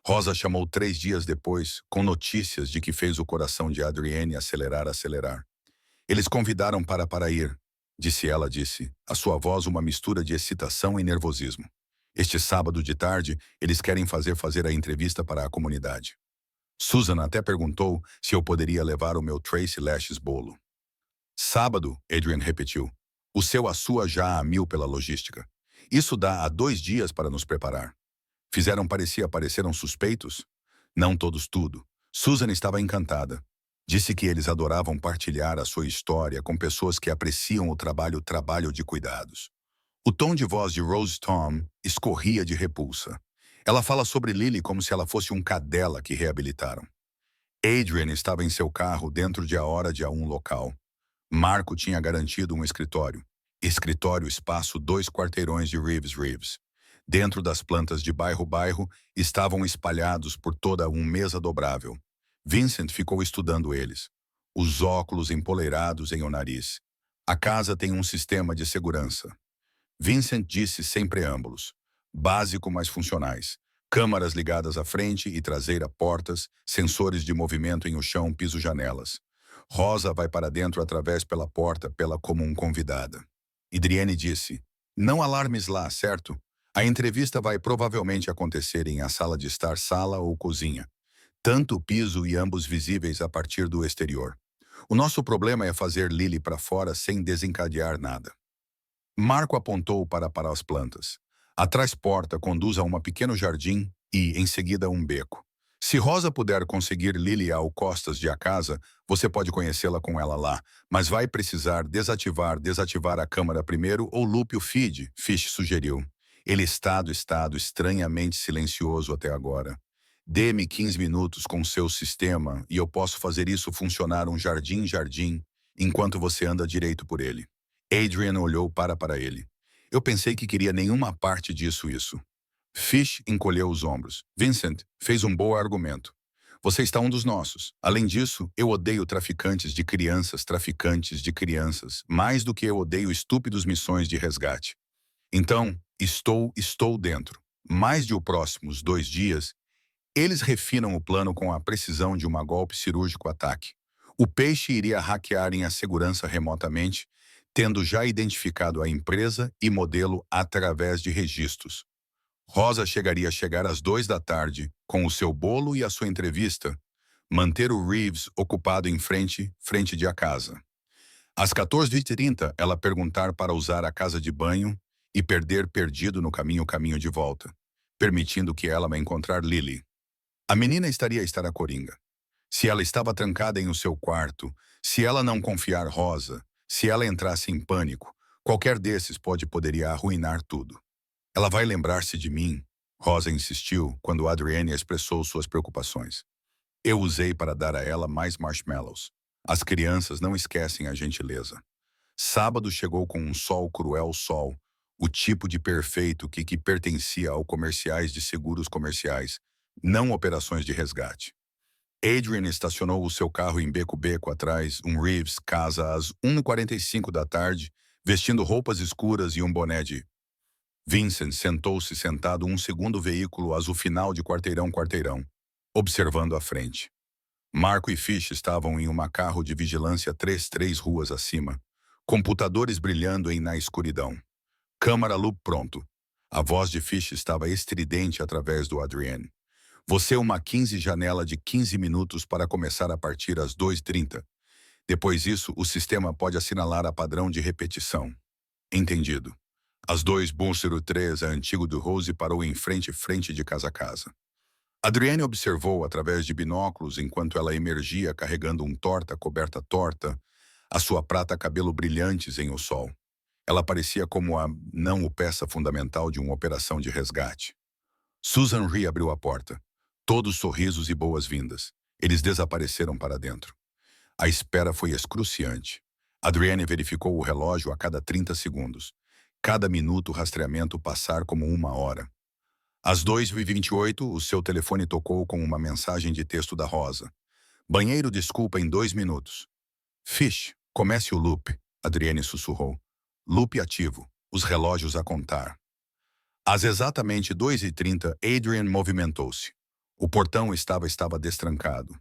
Rosa chamou 3 dias depois, com notícias de que fez o coração de Adrienne acelerar. Eles convidaram para ir, disse, a sua voz uma mistura de excitação e nervosismo. Este sábado de tarde, eles querem fazer a entrevista para a comunidade. Susan até perguntou se eu poderia levar o meu Tracy Lashes bolo. Sábado, Adrian repetiu. O seu a sua já a 1000 pela logística. Isso dá a 2 dias para nos preparar. Pareceram suspeitos? Não todos tudo. Susan estava encantada. Disse que eles adoravam partilhar a sua história com pessoas que apreciam o trabalho de cuidados. O tom de voz de Rose Tom escorria de repulsa. Ela fala sobre Lily como se ela fosse um cadela que reabilitaram. Adrian estava em seu carro dentro de a hora de um local. Marco tinha garantido um escritório. Escritório espaço 2 quarteirões de Reeves. Dentro das plantas de bairro estavam espalhados por toda uma mesa dobrável. Vincent ficou estudando eles. Os óculos empoleirados em o nariz. A casa tem um sistema de segurança. Vincent disse sem preâmbulos. Básico, mas funcionais. Câmaras ligadas à frente e traseira, portas, sensores de movimento em o chão, piso, janelas. Rosa vai para dentro através pela porta, como um convidada. Adrienne disse, não alarmes lá, certo? A entrevista vai provavelmente acontecer em a sala de estar, sala ou cozinha. Tanto o piso e ambos visíveis a partir do exterior. O nosso problema é fazer Lily para fora sem desencadear nada. Marco apontou para as plantas. Atrás porta conduz a um pequeno jardim e, em seguida, um beco. Se Rosa puder conseguir Lily ao costas de a casa, você pode conhecê-la com ela lá, mas vai precisar desativar a câmera primeiro ou loop o feed, Fish sugeriu. Ele estado estranhamente silencioso até agora. Dê-me 15 minutos com seu sistema e eu posso fazer isso funcionar um jardim, enquanto você anda direito por ele. Adrian olhou para ele. Eu pensei que queria nenhuma parte isso. Fish encolheu os ombros. Vincent fez um bom argumento. Você está um dos nossos. Além disso, eu odeio traficantes de crianças, mais do que eu odeio estúpidos missões de resgate. Então, estou dentro. Mais de os próximos 2 dias, eles refinam o plano com a precisão de um golpe cirúrgico ataque. O peixe iria hackear em a segurança remotamente, tendo já identificado a empresa e modelo através de registros. Rosa chegaria às 2 da tarde, com o seu bolo e a sua entrevista, manter o Reeves ocupado em frente de a casa. Às 14h30, ela perguntar para usar a casa de banho e perdido no caminho de volta, permitindo que ela me encontrar Lily. A menina estaria a coringa. Se ela estava trancada em o seu quarto, se ela não confiar Rosa, se ela entrasse em pânico, qualquer desses poderia arruinar tudo. Ela vai lembrar-se de mim, Rosa insistiu quando Adrienne expressou suas preocupações. Eu usei para dar a ela mais marshmallows. As crianças não esquecem a gentileza. Sábado chegou com um cruel sol, o tipo de perfeito que pertencia ao comerciais de seguros comerciais, não operações de resgate. Adrian estacionou o seu carro em beco atrás, um Reeves casa às 1h45 da tarde, vestindo roupas escuras e um boné de... Vincent sentou-se sentado um segundo veículo azul final de quarteirão, observando à frente. Marco e Fish estavam em um carro de vigilância 3 ruas acima, computadores brilhando na escuridão. Câmara loop pronto. A voz de Fish estava estridente através do Adrienne. Você uma 15 janela de 15 minutos para começar a partir às 2h30. Depois disso, o sistema pode assinalar a padrão de repetição. Entendido. Às 2h03, a antigo do Rose parou em frente de casa a casa. Adrienne observou através de binóculos enquanto ela emergia carregando um coberta torta, a sua prata cabelo brilhantes em o sol. Ela parecia como o peça fundamental de uma operação de resgate. Susan Rhee abriu a porta. Todos sorrisos e boas-vindas. Eles desapareceram para dentro. A espera foi excruciante. Adrienne verificou o relógio a cada 30 segundos. Cada minuto o rastreamento passar como uma hora. Às 2h28, o seu telefone tocou com uma mensagem de texto da Rosa. Banheiro desculpa em 2 minutos. Fish, comece o loop, Adrienne sussurrou. Loop ativo, os relógios a contar. Às exatamente 2h30, Adrian movimentou-se. O portão estava destrancado.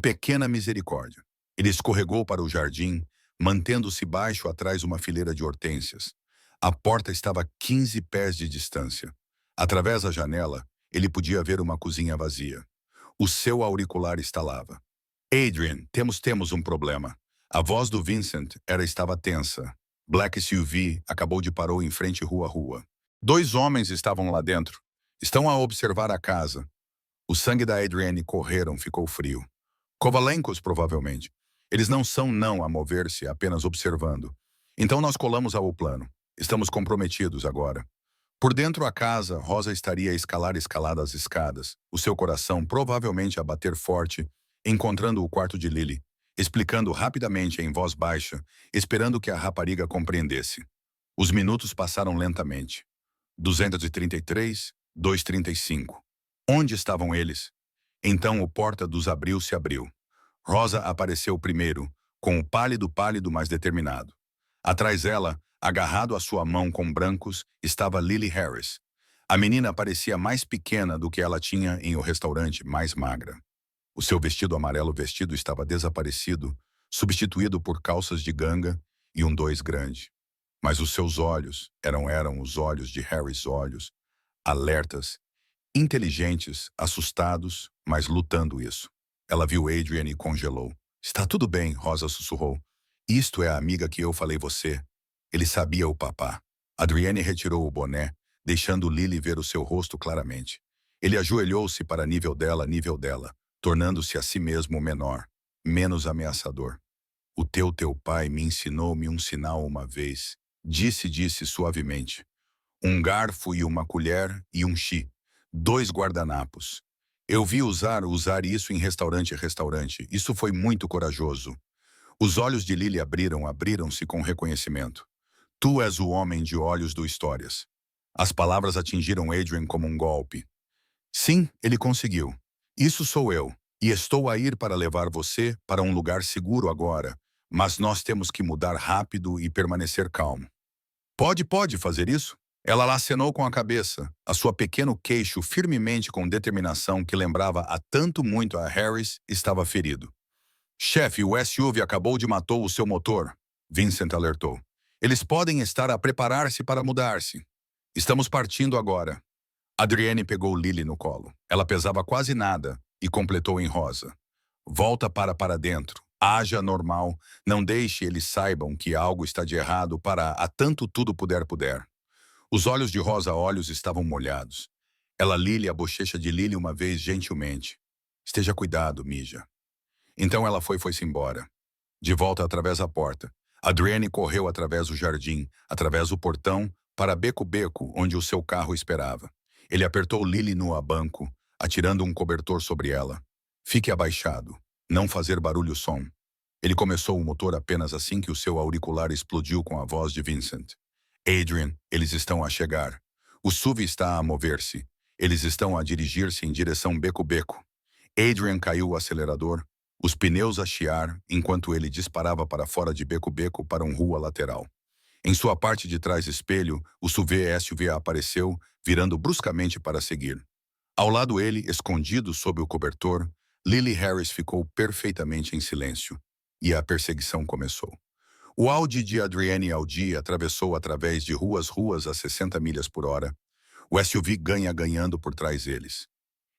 Pequena misericórdia. Ele escorregou para o jardim, mantendo-se baixo atrás de uma fileira de hortênsias. A porta estava a 15 pés de distância. Através da janela, ele podia ver uma cozinha vazia. O seu auricular estalava. Adrian, temos um problema. A voz do Vincent estava tensa. Black SUV acabou de parar em frente rua. 2 homens estavam lá dentro. Estão a observar a casa. O sangue da Adrienne ficou frio. Kovalenkos, provavelmente. Eles não são a mover-se, apenas observando. Então nós colamos ao plano. Estamos comprometidos agora. Por dentro a casa, Rosa estaria a escalar as escadas, o seu coração provavelmente a bater forte, encontrando o quarto de Lily, explicando rapidamente em voz baixa, esperando que a rapariga compreendesse. Os minutos passaram lentamente. 233, 2:35. Onde estavam eles? Então o porta dos abril se abriu. Rosa apareceu primeiro, com o pálido mais determinado. Atrás dela, agarrado à sua mão com brancos, estava Lily Harris. A menina parecia mais pequena do que ela tinha em o restaurante, mais magra. O seu vestido amarelo estava desaparecido, substituído por calças de ganga e um 2 grande. Mas os seus olhos eram os olhos de Harris, olhos alertas, inteligentes, assustados, mas lutando isso. Ela viu Adrian e congelou. Está tudo bem, Rosa sussurrou. Isto é a amiga que eu falei você. Ele sabia o papá. Adrienne retirou o boné, deixando Lily ver o seu rosto claramente. Ele ajoelhou-se para nível dela, tornando-se a si mesmo menor, menos ameaçador. O teu pai me ensinou-me um sinal uma vez, disse suavemente. Um garfo e uma colher e um chi. 2 guardanapos. Eu vi usar isso em restaurante. Isso foi muito corajoso. Os olhos de Lily abriram-se com reconhecimento. Tu és o homem de olhos do Histórias. As palavras atingiram Adrian como um golpe. Sim, ele conseguiu. Isso sou eu, e estou a ir para levar você para um lugar seguro agora, mas nós temos que mudar rápido e permanecer calmo. Pode fazer isso? Ela acenou com a cabeça, a sua pequeno queixo firmemente com determinação que lembrava há tanto muito a Harris, estava ferido. Chefe, o SUV acabou de matar o seu motor, Vincent alertou. Eles podem estar a preparar-se para mudar-se. Estamos partindo agora. Adrienne pegou Lily no colo. Ela pesava quase nada e completou em Rosa. Volta para dentro. Haja normal. Não deixe eles saibam que algo está de errado para a tanto tudo puder. Os olhos de Rosa estavam molhados. Ela Lily a bochecha de Lily uma vez gentilmente. Esteja cuidado, mija. Então ela foi-se embora. De volta através da porta. Adrienne correu através do jardim, através do portão, para beco, onde o seu carro esperava. Ele apertou Lily no banco, atirando um cobertor sobre ela. Fique abaixado. Não fazer barulho som. Ele começou o motor apenas assim que o seu auricular explodiu com a voz de Vincent. Adrian, eles estão a chegar. O SUV está a mover-se. Eles estão a dirigir-se em direção beco. Adrian caiu o acelerador, os pneus a chiar, enquanto ele disparava para fora de beco para uma rua lateral. Em sua parte de trás espelho, o SUV apareceu, virando bruscamente para seguir. Ao lado dele, escondido sob o cobertor, Lily Harris ficou perfeitamente em silêncio. E a perseguição começou. O Audi de Adrienne atravessou através de ruas a 60 milhas por hora. O SUV ganhando por trás deles.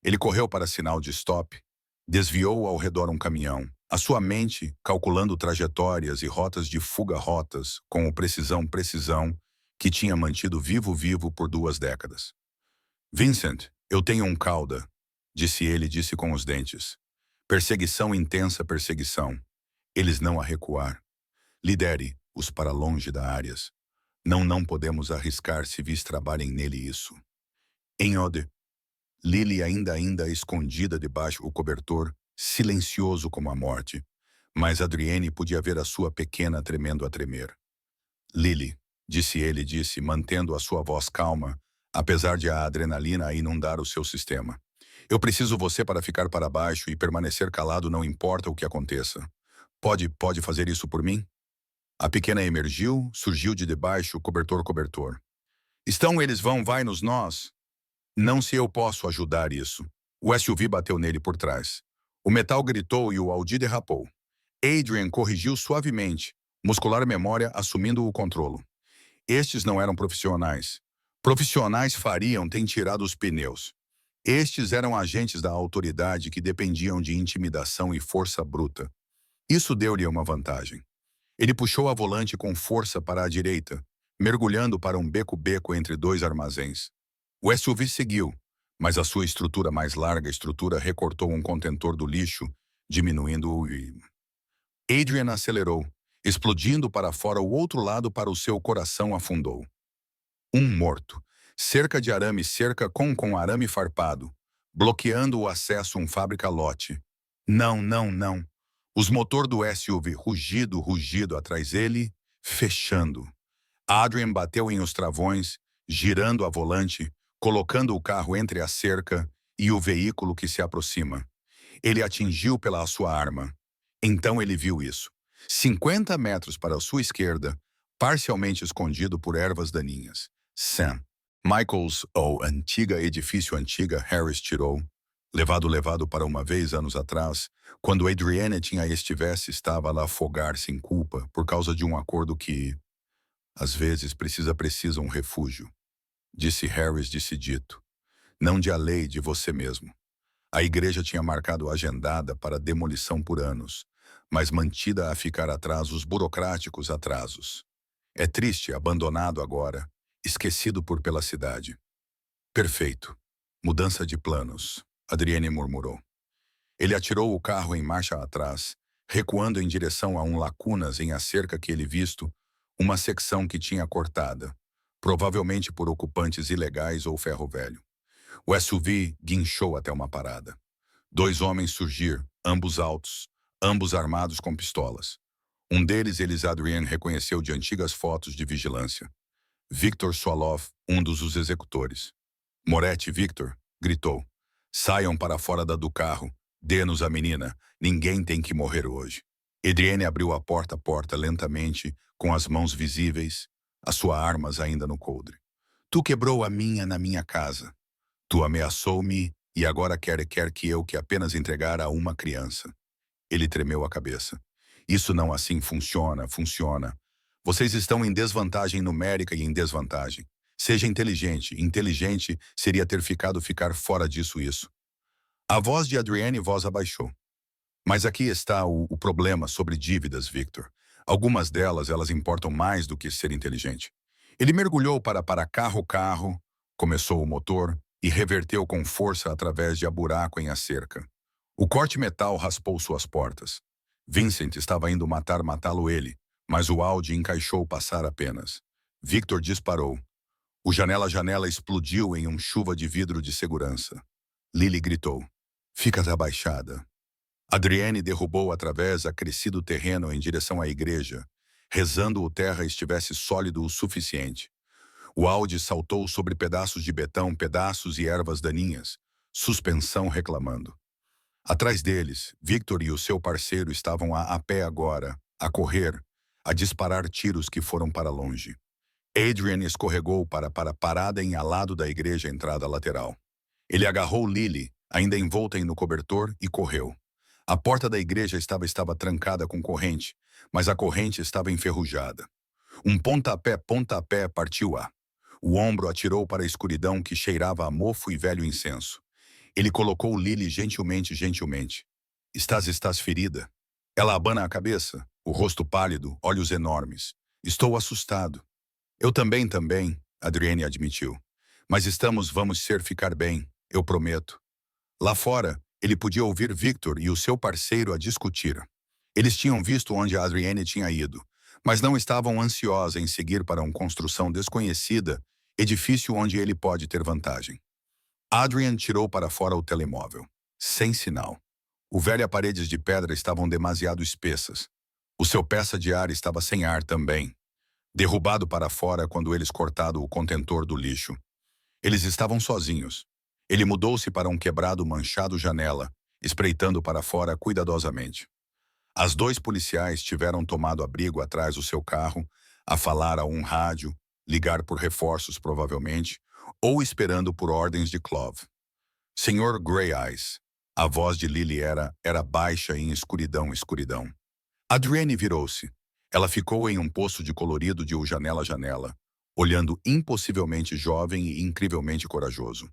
Ele correu para sinal de stop, desviou ao redor um caminhão, a sua mente calculando trajetórias e rotas de fuga com precisão que tinha mantido vivo por 2 décadas. Vincent, eu tenho um cauda, disse com os dentes. Perseguição intensa. Eles não a recuar. Lidere-os para longe da áreas. Não podemos arriscar civis trabalhem nele isso. Em Ode, Lily ainda escondida debaixo do cobertor, silencioso como a morte. Mas Adrienne podia ver a sua pequena tremendo a tremer. Lily, disse, mantendo a sua voz calma, apesar de a adrenalina inundar o seu sistema. Eu preciso você para ficar para baixo e permanecer calado não importa o que aconteça. Pode fazer isso por mim? A pequena emergiu, surgiu de debaixo, cobertor. Estão eles vai nos nós? Não se eu posso ajudar isso. O SUV bateu nele por trás. O metal gritou e o Audi derrapou. Adrian corrigiu suavemente, muscular memória assumindo o controlo. Estes não eram profissionais. Profissionais fariam ter tirado os pneus. Estes eram agentes da autoridade que dependiam de intimidação e força bruta. Isso deu-lhe uma vantagem. Ele puxou a volante com força para a direita, mergulhando para um beco entre dois armazéns. O SUV seguiu, mas a sua estrutura mais larga recortou um contentor do lixo, diminuindo-o e... Adrian acelerou, explodindo para fora o outro lado para o seu coração afundou. Um morto. Cerca de arame com arame farpado, bloqueando o acesso fábrica lote. Não. Os motor do SUV rugido atrás dele, fechando. Adrian bateu em os travões, girando a volante, colocando o carro entre a cerca e o veículo que se aproxima. Ele atingiu pela sua arma. Então ele viu isso. 50 metros para a sua esquerda, parcialmente escondido por ervas daninhas. Sam. Michaels, ou edifício antiga, Harris tirou. Levado para uma vez anos atrás, quando Adrienne estava lá a afogar-se em culpa por causa de um acordo que, às vezes, precisa um refúgio. Disse Harris decidido. Não de a lei, de você mesmo. A igreja tinha marcado agendada para demolição por anos, mas mantida a ficar atrás os burocráticos atrasos. É triste, abandonado agora, esquecido pela cidade. Perfeito. Mudança de planos, Adrienne murmurou. Ele atirou o carro em marcha atrás, recuando em direção a lacunas em a cerca que ele visto, uma secção que tinha cortada, provavelmente por ocupantes ilegais ou ferro velho. O SUV guinchou até uma parada. 2 homens surgiram, ambos altos, ambos armados com pistolas. Um deles Adrienne reconheceu de antigas fotos de vigilância. Victor Swalov, um dos executores. Moretti, Victor, gritou. Saiam para fora do carro. Dê-nos a menina. Ninguém tem que morrer hoje. Adrienne abriu a porta lentamente, com as mãos visíveis, as suas armas ainda no coldre. Tu quebrou na minha casa. Tu ameaçou-me e agora quer que eu apenas entregar a uma criança. Ele tremeu a cabeça. Isso não assim funciona. Vocês estão em desvantagem numérica e em desvantagem. Seja inteligente. Inteligente seria ficar fora disso. A voz de Adrienne abaixou. Mas aqui está o problema sobre dívidas, Victor. Algumas delas, elas importam mais do que ser inteligente. Ele mergulhou para carro, começou o motor e reverteu com força através de buraco em a cerca. O corte metal raspou suas portas. Vincent estava indo matá-lo ele, mas o Audi encaixou passar apenas. Victor disparou. O janela explodiu em chuva de vidro de segurança. Lily gritou. Fica abaixada. Adrienne derrubou através crescido terreno em direção à igreja, rezando o terra estivesse sólido o suficiente. O Audi saltou sobre pedaços de betão, pedaços e ervas daninhas, suspensão reclamando. Atrás deles, Victor e o seu parceiro estavam a pé agora, a correr, a disparar tiros que foram para longe. Adrian escorregou para a parada em ao lado da igreja entrada lateral. Ele agarrou Lily, ainda envolta no cobertor, e correu. A porta da igreja estava trancada com corrente, mas a corrente estava enferrujada. Um pontapé partiu-a. O ombro atirou para a escuridão que cheirava a mofo e velho incenso. Ele colocou Lily gentilmente. Estás ferida? Ela abana a cabeça, o rosto pálido, olhos enormes. Estou assustado. Eu também, Adrienne admitiu. Mas vamos ficar bem, eu prometo. Lá fora, ele podia ouvir Victor e o seu parceiro a discutir. Eles tinham visto onde a Adrienne tinha ido, mas não estavam ansiosos em seguir para uma construção desconhecida, edifício onde ele pode ter vantagem. Adrian tirou para fora o telemóvel. Sem sinal. O velho paredes de pedra estavam demasiado espessas. O seu peça de ar estava sem ar também. Derrubado para fora quando eles cortaram o contentor do lixo. Eles estavam sozinhos. Ele mudou-se para um quebrado manchado janela, espreitando para fora cuidadosamente. As dois policiais tiveram tomado abrigo atrás do seu carro, a falar a um rádio, ligar por reforços provavelmente, ou esperando por ordens de Clove. Senhor Grey Eyes. A voz de Lily era baixa em escuridão. Adrienne virou-se. Ela ficou em um poço de colorido de janela a janela, olhando impossivelmente jovem e incrivelmente corajoso.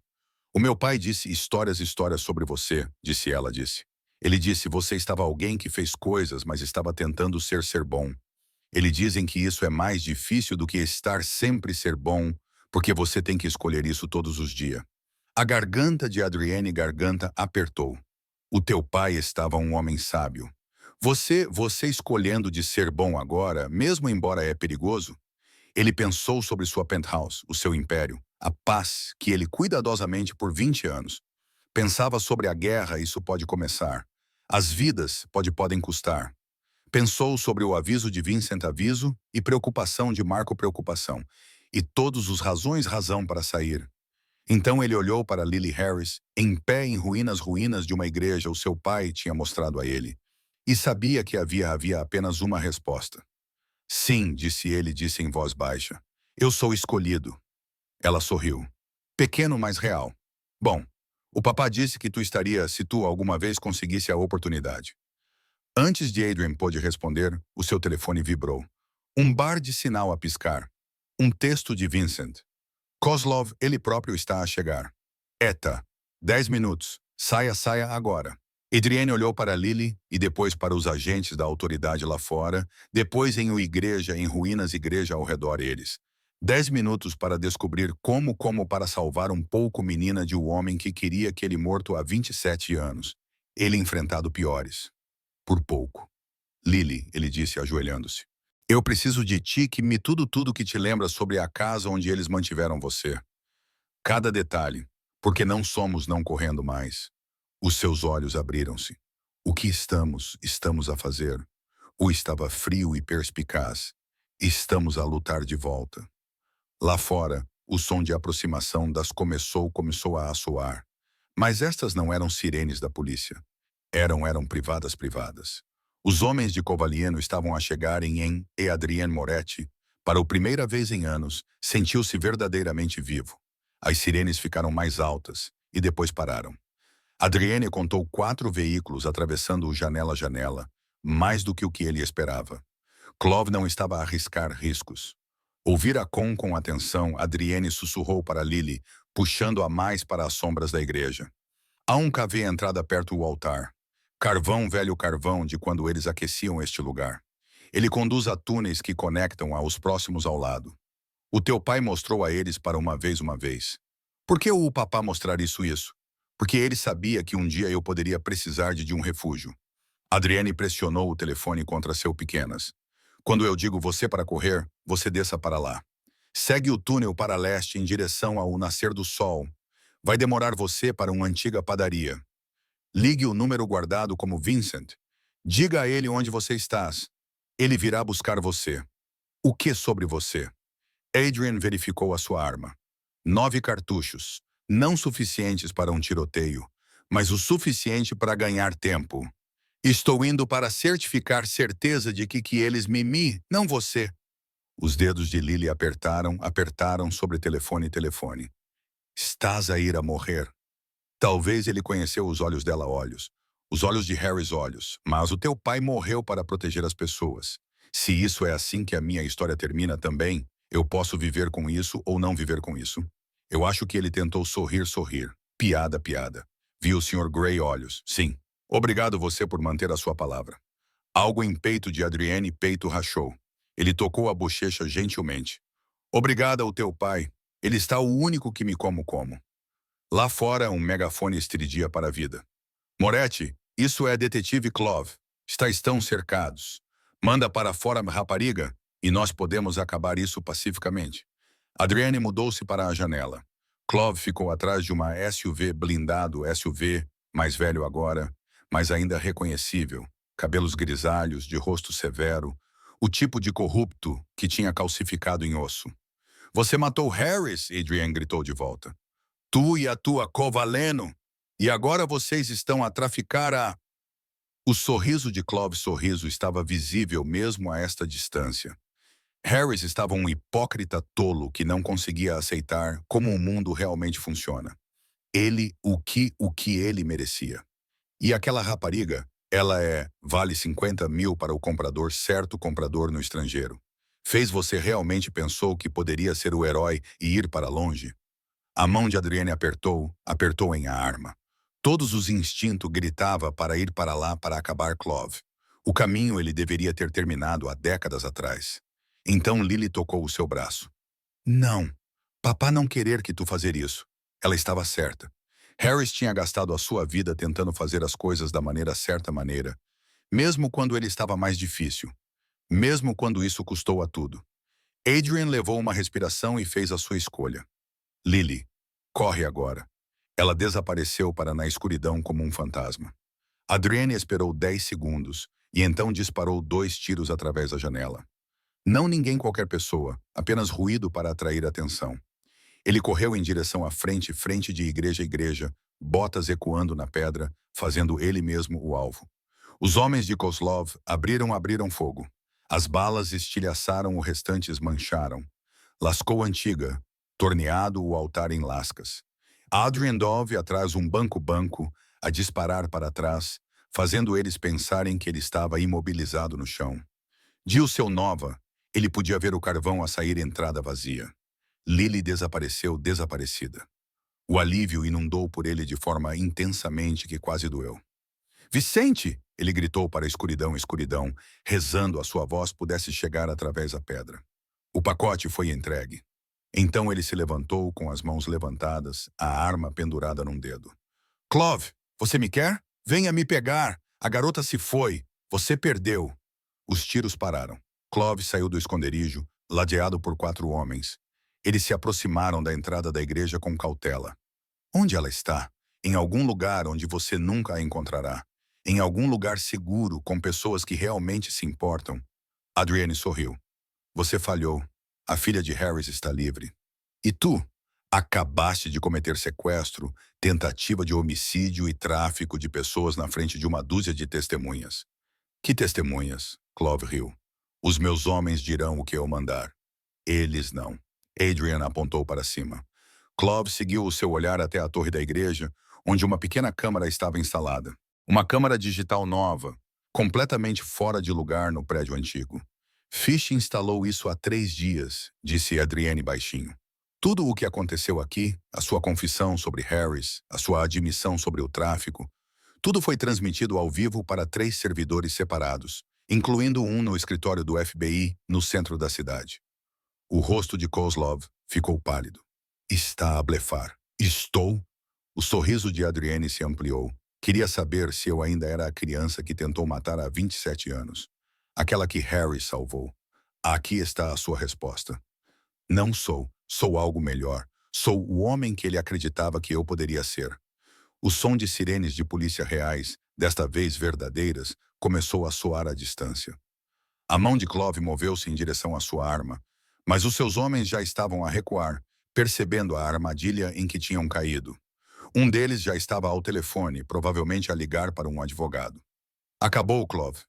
O meu pai disse histórias sobre você, disse. Ele disse, você estava alguém que fez coisas, mas estava tentando ser bom. Eles dizem que isso é mais difícil do que estar sempre ser bom, porque você tem que escolher isso todos os dias. A garganta de Adrienne Garganta apertou. O teu pai estava um homem sábio. Você escolhendo de ser bom agora, mesmo embora é perigoso? Ele pensou sobre sua penthouse, o seu império, a paz que ele cuidadosamente por 20 anos. Pensava sobre a guerra, isso pode começar. As vidas podem custar. Pensou sobre o aviso de Vincent aviso e preocupação de Marco preocupação. E todos os razão para sair. Então ele olhou para Lily Harris, em pé em ruínas de uma igreja o seu pai tinha mostrado a ele. E sabia que havia apenas uma resposta. Sim, disse em voz baixa. Eu sou escolhido. Ela sorriu. Pequeno, mas real. Bom, o papá disse que tu estaria se tu alguma vez conseguisse a oportunidade. Antes de Adrian pôde responder, o seu telefone vibrou. Um bar de sinal a piscar. Um texto de Vincent. Kozlov, ele próprio está a chegar. Eta. 10 minutos. Saia agora. Adrienne olhou para Lily e depois para os agentes da autoridade lá fora, depois em ruínas igreja ao redor eles. 10 minutos para descobrir como para salvar um pouco menina de um homem que queria aquele morto há 27 anos. Ele enfrentado piores. Por pouco. Lily, ele disse ajoelhando-se. Eu preciso de ti que me tudo que te lembra sobre a casa onde eles mantiveram você. Cada detalhe, porque não correndo mais. Os seus olhos abriram-se. O que estamos a fazer? O estava frio e perspicaz. Estamos a lutar de volta. Lá fora, o som de aproximação das começou a assoar. Mas estas não eram sirenes da polícia. Eram privadas. Os homens de Covalieno estavam a chegarem e Adrienne Moretti, para a primeira vez em anos, sentiu-se verdadeiramente vivo. As sirenes ficaram mais altas e depois pararam. Adrienne contou 4 veículos atravessando janela a janela, mais do que o que ele esperava. Clove não estava a arriscar riscos. Ouvir a com atenção, Adrienne sussurrou para Lily, puxando-a mais para as sombras da igreja. Há um cavê entrada perto do altar. Velho carvão de quando eles aqueciam este lugar. Ele conduz a túneis que conectam aos próximos ao lado. O teu pai mostrou a eles para uma vez. Por que o papá mostrar isso? Porque ele sabia que um dia eu poderia precisar de um refúgio. Adrienne pressionou o telefone contra seu pequenas. Quando eu digo você para correr, você desça para lá. Segue o túnel para leste em direção ao nascer do sol. Vai demorar você para uma antiga padaria. Ligue o número guardado como Vincent. Diga a ele onde você estás. Ele virá buscar você. O que sobre você? Adrian verificou a sua arma. 9 cartuchos. Não suficientes para um tiroteio, mas o suficiente para ganhar tempo. Estou indo para certificar certeza de que eles não você. Os dedos de Lily apertaram sobre telefone. Estás a ir a morrer. Talvez ele conheceu os olhos dela os olhos de Harris mas o teu pai morreu para proteger as pessoas. Se isso é assim que a minha história termina também, eu posso viver com isso ou não viver com isso. Eu acho que ele tentou sorrir. Piada. Viu o Sr. Grey olhos. Sim. Obrigado você por manter a sua palavra. Algo em peito de Adrienne, peito rachou. Ele tocou a bochecha gentilmente. Obrigada ao teu pai. Ele está o único que me como. Lá fora, um megafone estridia para a vida. Moretti, isso é detetive Clove. Estão cercados. Manda para fora a rapariga e nós podemos acabar isso pacificamente. Adrienne mudou-se para a janela. Clove ficou atrás de uma SUV blindado, SUV, mais velho agora, mas ainda reconhecível, cabelos grisalhos, de rosto severo, o tipo de corrupto que tinha calcificado em osso. Você matou Harris, Adrian gritou de volta. Tu e a tua Covaleno. E agora vocês estão a traficar a... O sorriso de Clove Sorriso estava visível mesmo a esta distância. Harris estava um hipócrita tolo que não conseguia aceitar como o mundo realmente funciona. Ele, o que ele merecia. E aquela rapariga, ela vale 50 mil para o comprador, certo comprador no estrangeiro. Fez você realmente pensou que poderia ser o herói e ir para longe? A mão de Adriane apertou em a arma. Todos os instintos gritava para ir para lá para acabar Clove. O caminho ele deveria ter terminado há décadas atrás. Então Lily tocou o seu braço. Não, papá não querer que tu fazer isso. Ela estava certa. Harris tinha gastado a sua vida tentando fazer as coisas da certa maneira, mesmo quando ele estava mais difícil, mesmo quando isso custou a tudo. Adrian levou uma respiração e fez a sua escolha. Lily, corre agora. Ela desapareceu para na escuridão como um fantasma. Adrienne esperou 10 segundos e então disparou 2 tiros através da janela. Não ninguém qualquer pessoa, apenas ruído para atrair atenção. Ele correu em direção à frente, frente de igreja a igreja, botas ecoando na pedra, fazendo ele mesmo o alvo. Os homens de Kozlov abriram fogo. As balas estilhaçaram o restantes mancharam. Lascou antiga, torneado o altar em lascas. Adrian Dove atrás um banco, a disparar para trás, fazendo eles pensarem que ele estava imobilizado no chão. De o seu nova, ele podia ver o carvão a sair entrada vazia. Lily desapareceu desaparecida. O alívio inundou por ele de forma intensamente que quase doeu. Vicente! Ele gritou para a escuridão, rezando a sua voz pudesse chegar através da pedra. O pacote foi entregue. Então ele se levantou com as mãos levantadas, a arma pendurada num dedo. Clove, você me quer? Venha me pegar! A garota se foi. Você perdeu. Os tiros pararam. Clove saiu do esconderijo, ladeado por 4 homens. Eles se aproximaram da entrada da igreja com cautela. Onde ela está? Em algum lugar onde você nunca a encontrará. Em algum lugar seguro, com pessoas que realmente se importam. Adrienne sorriu. Você falhou. A filha de Harris está livre. E tu? Acabaste de cometer sequestro, tentativa de homicídio e tráfico de pessoas na frente de uma dúzia de testemunhas. Que testemunhas? Clove riu. Os meus homens dirão o que eu mandar. Eles não. Adrian apontou para cima. Clove seguiu o seu olhar até a torre da igreja, onde uma pequena câmara estava instalada. Uma câmara digital nova, completamente fora de lugar no prédio antigo. Fish instalou isso há 3 dias, disse Adrienne baixinho. Tudo o que aconteceu aqui, a sua confissão sobre Harris, a sua admissão sobre o tráfico, tudo foi transmitido ao vivo para 3 servidores separados, incluindo um no escritório do FBI, no centro da cidade. O rosto de Kozlov ficou pálido. Está a blefar. Estou? O sorriso de Adrienne se ampliou. Queria saber se eu ainda era a criança que tentou matar há 27 anos. Aquela que Harry salvou. Aqui está a sua resposta. Não sou. Sou algo melhor. Sou o homem que ele acreditava que eu poderia ser. O som de sirenes de polícia reais, desta vez verdadeiras, começou a soar à distância. A mão de Clove moveu-se em direção à sua arma, mas os seus homens já estavam a recuar, percebendo a armadilha em que tinham caído. Um deles já estava ao telefone, provavelmente a ligar para um advogado. Acabou, Clove.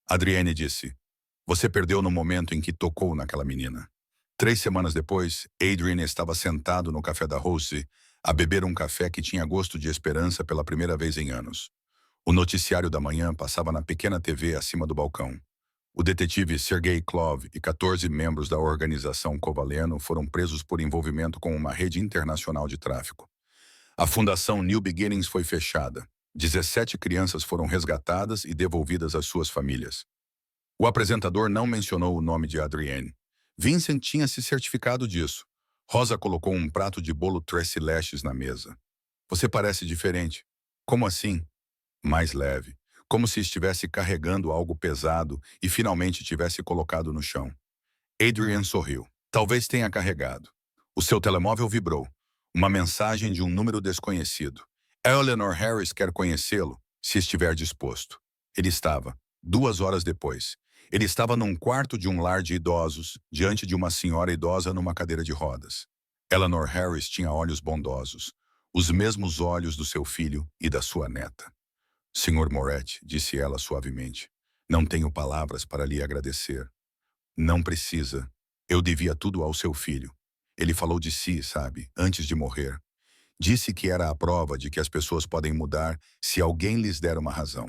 Adrienne disse. Você perdeu no momento em que tocou naquela menina. 3 semanas depois, Adrian estava sentado no café da Rose, a beber um café que tinha gosto de esperança pela primeira vez em anos. O noticiário da manhã passava na pequena TV acima do balcão. O detetive Sergei Clove e 14 membros da organização Covaleno foram presos por envolvimento com uma rede internacional de tráfico. A fundação New Beginnings foi fechada. 17 crianças foram resgatadas e devolvidas às suas famílias. O apresentador não mencionou o nome de Adrienne. Vincent tinha se certificado disso. Rosa colocou um prato de bolo Tres Leches na mesa. Você parece diferente. Como assim? Mais leve. Como se estivesse carregando algo pesado e finalmente tivesse colocado no chão. Adrian sorriu. Talvez tenha carregado. O seu telemóvel vibrou. Uma mensagem de um número desconhecido. Eleanor Harris quer conhecê-lo, se estiver disposto. Ele estava. 2 horas depois. Ele estava num quarto de um lar de idosos, diante de uma senhora idosa numa cadeira de rodas. Eleanor Harris tinha olhos bondosos, os mesmos olhos do seu filho e da sua neta. Senhor Moretti, disse ela suavemente, não tenho palavras para lhe agradecer. Não precisa. Eu devia tudo ao seu filho. Ele falou de si, sabe, antes de morrer. Disse que era a prova de que as pessoas podem mudar se alguém lhes der uma razão.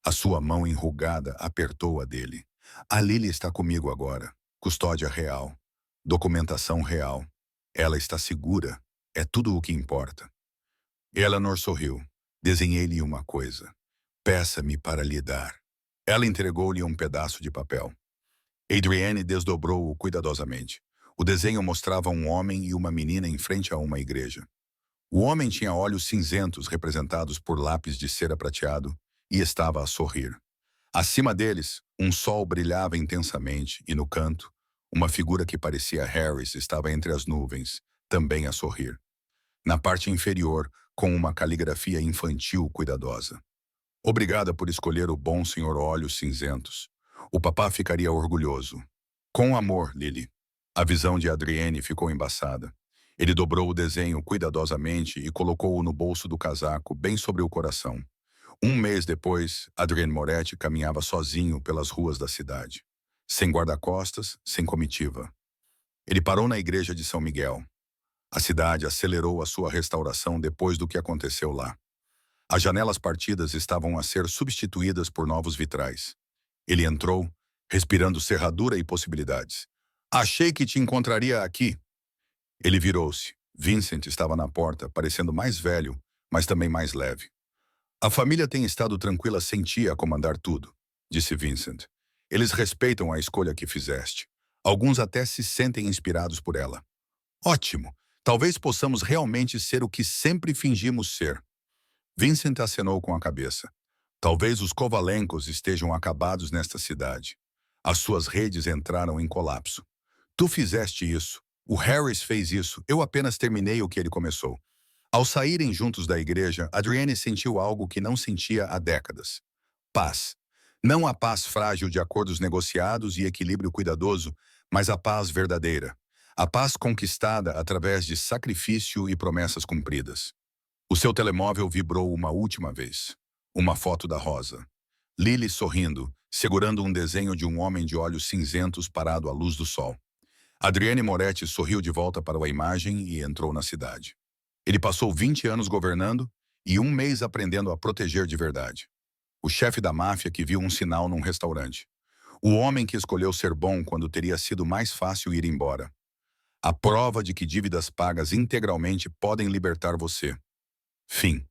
A sua mão enrugada apertou a dele. A Lily está comigo agora. Custódia real. Documentação real. Ela está segura. É tudo o que importa. Eleanor sorriu. Desenhei-lhe uma coisa. Peça-me para lhe dar. Ela entregou-lhe um pedaço de papel. Adrienne desdobrou-o cuidadosamente. O desenho mostrava um homem e uma menina em frente a uma igreja. O homem tinha olhos cinzentos representados por lápis de cera prateado e estava a sorrir. Acima deles, um sol brilhava intensamente e no canto, uma figura que parecia Harris estava entre as nuvens, também a sorrir. Na parte inferior, com uma caligrafia infantil cuidadosa. Obrigada por escolher o bom senhor Olhos Cinzentos. O papá ficaria orgulhoso. Com amor, Lily. A visão de Adrienne ficou embaçada. Ele dobrou o desenho cuidadosamente e colocou-o no bolso do casaco, bem sobre o coração. Um mês depois, Adrienne Moretti caminhava sozinho pelas ruas da cidade. Sem guarda-costas, sem comitiva. Ele parou na igreja de São Miguel. A cidade acelerou a sua restauração depois do que aconteceu lá. As janelas partidas estavam a ser substituídas por novos vitrais. Ele entrou, respirando cerradura e possibilidades. Achei que te encontraria aqui. Ele virou-se. Vincent estava na porta, parecendo mais velho, mas também mais leve. A família tem estado tranquila sem ti a comandar tudo, disse Vincent. Eles respeitam a escolha que fizeste. Alguns até se sentem inspirados por ela. Ótimo! Talvez possamos realmente ser o que sempre fingimos ser. Vincent acenou com a cabeça. Talvez os Kovalenkos estejam acabados nesta cidade. As suas redes entraram em colapso. Tu fizeste isso. O Harris fez isso. Eu apenas terminei o que ele começou. Ao saírem juntos da igreja, Adrienne sentiu algo que não sentia há décadas. Paz. Não a paz frágil de acordos negociados e equilíbrio cuidadoso, mas a paz verdadeira. A paz conquistada através de sacrifício e promessas cumpridas. O seu telemóvel vibrou uma última vez. Uma foto da Rosa. Lily sorrindo, segurando um desenho de um homem de olhos cinzentos parado à luz do sol. Adrienne Moretti sorriu de volta para a imagem e entrou na cidade. Ele passou 20 anos governando e um mês aprendendo a proteger de verdade. O chefe da máfia que viu um sinal num restaurante. O homem que escolheu ser bom quando teria sido mais fácil ir embora. A prova de que dívidas pagas integralmente podem libertar você. Fim.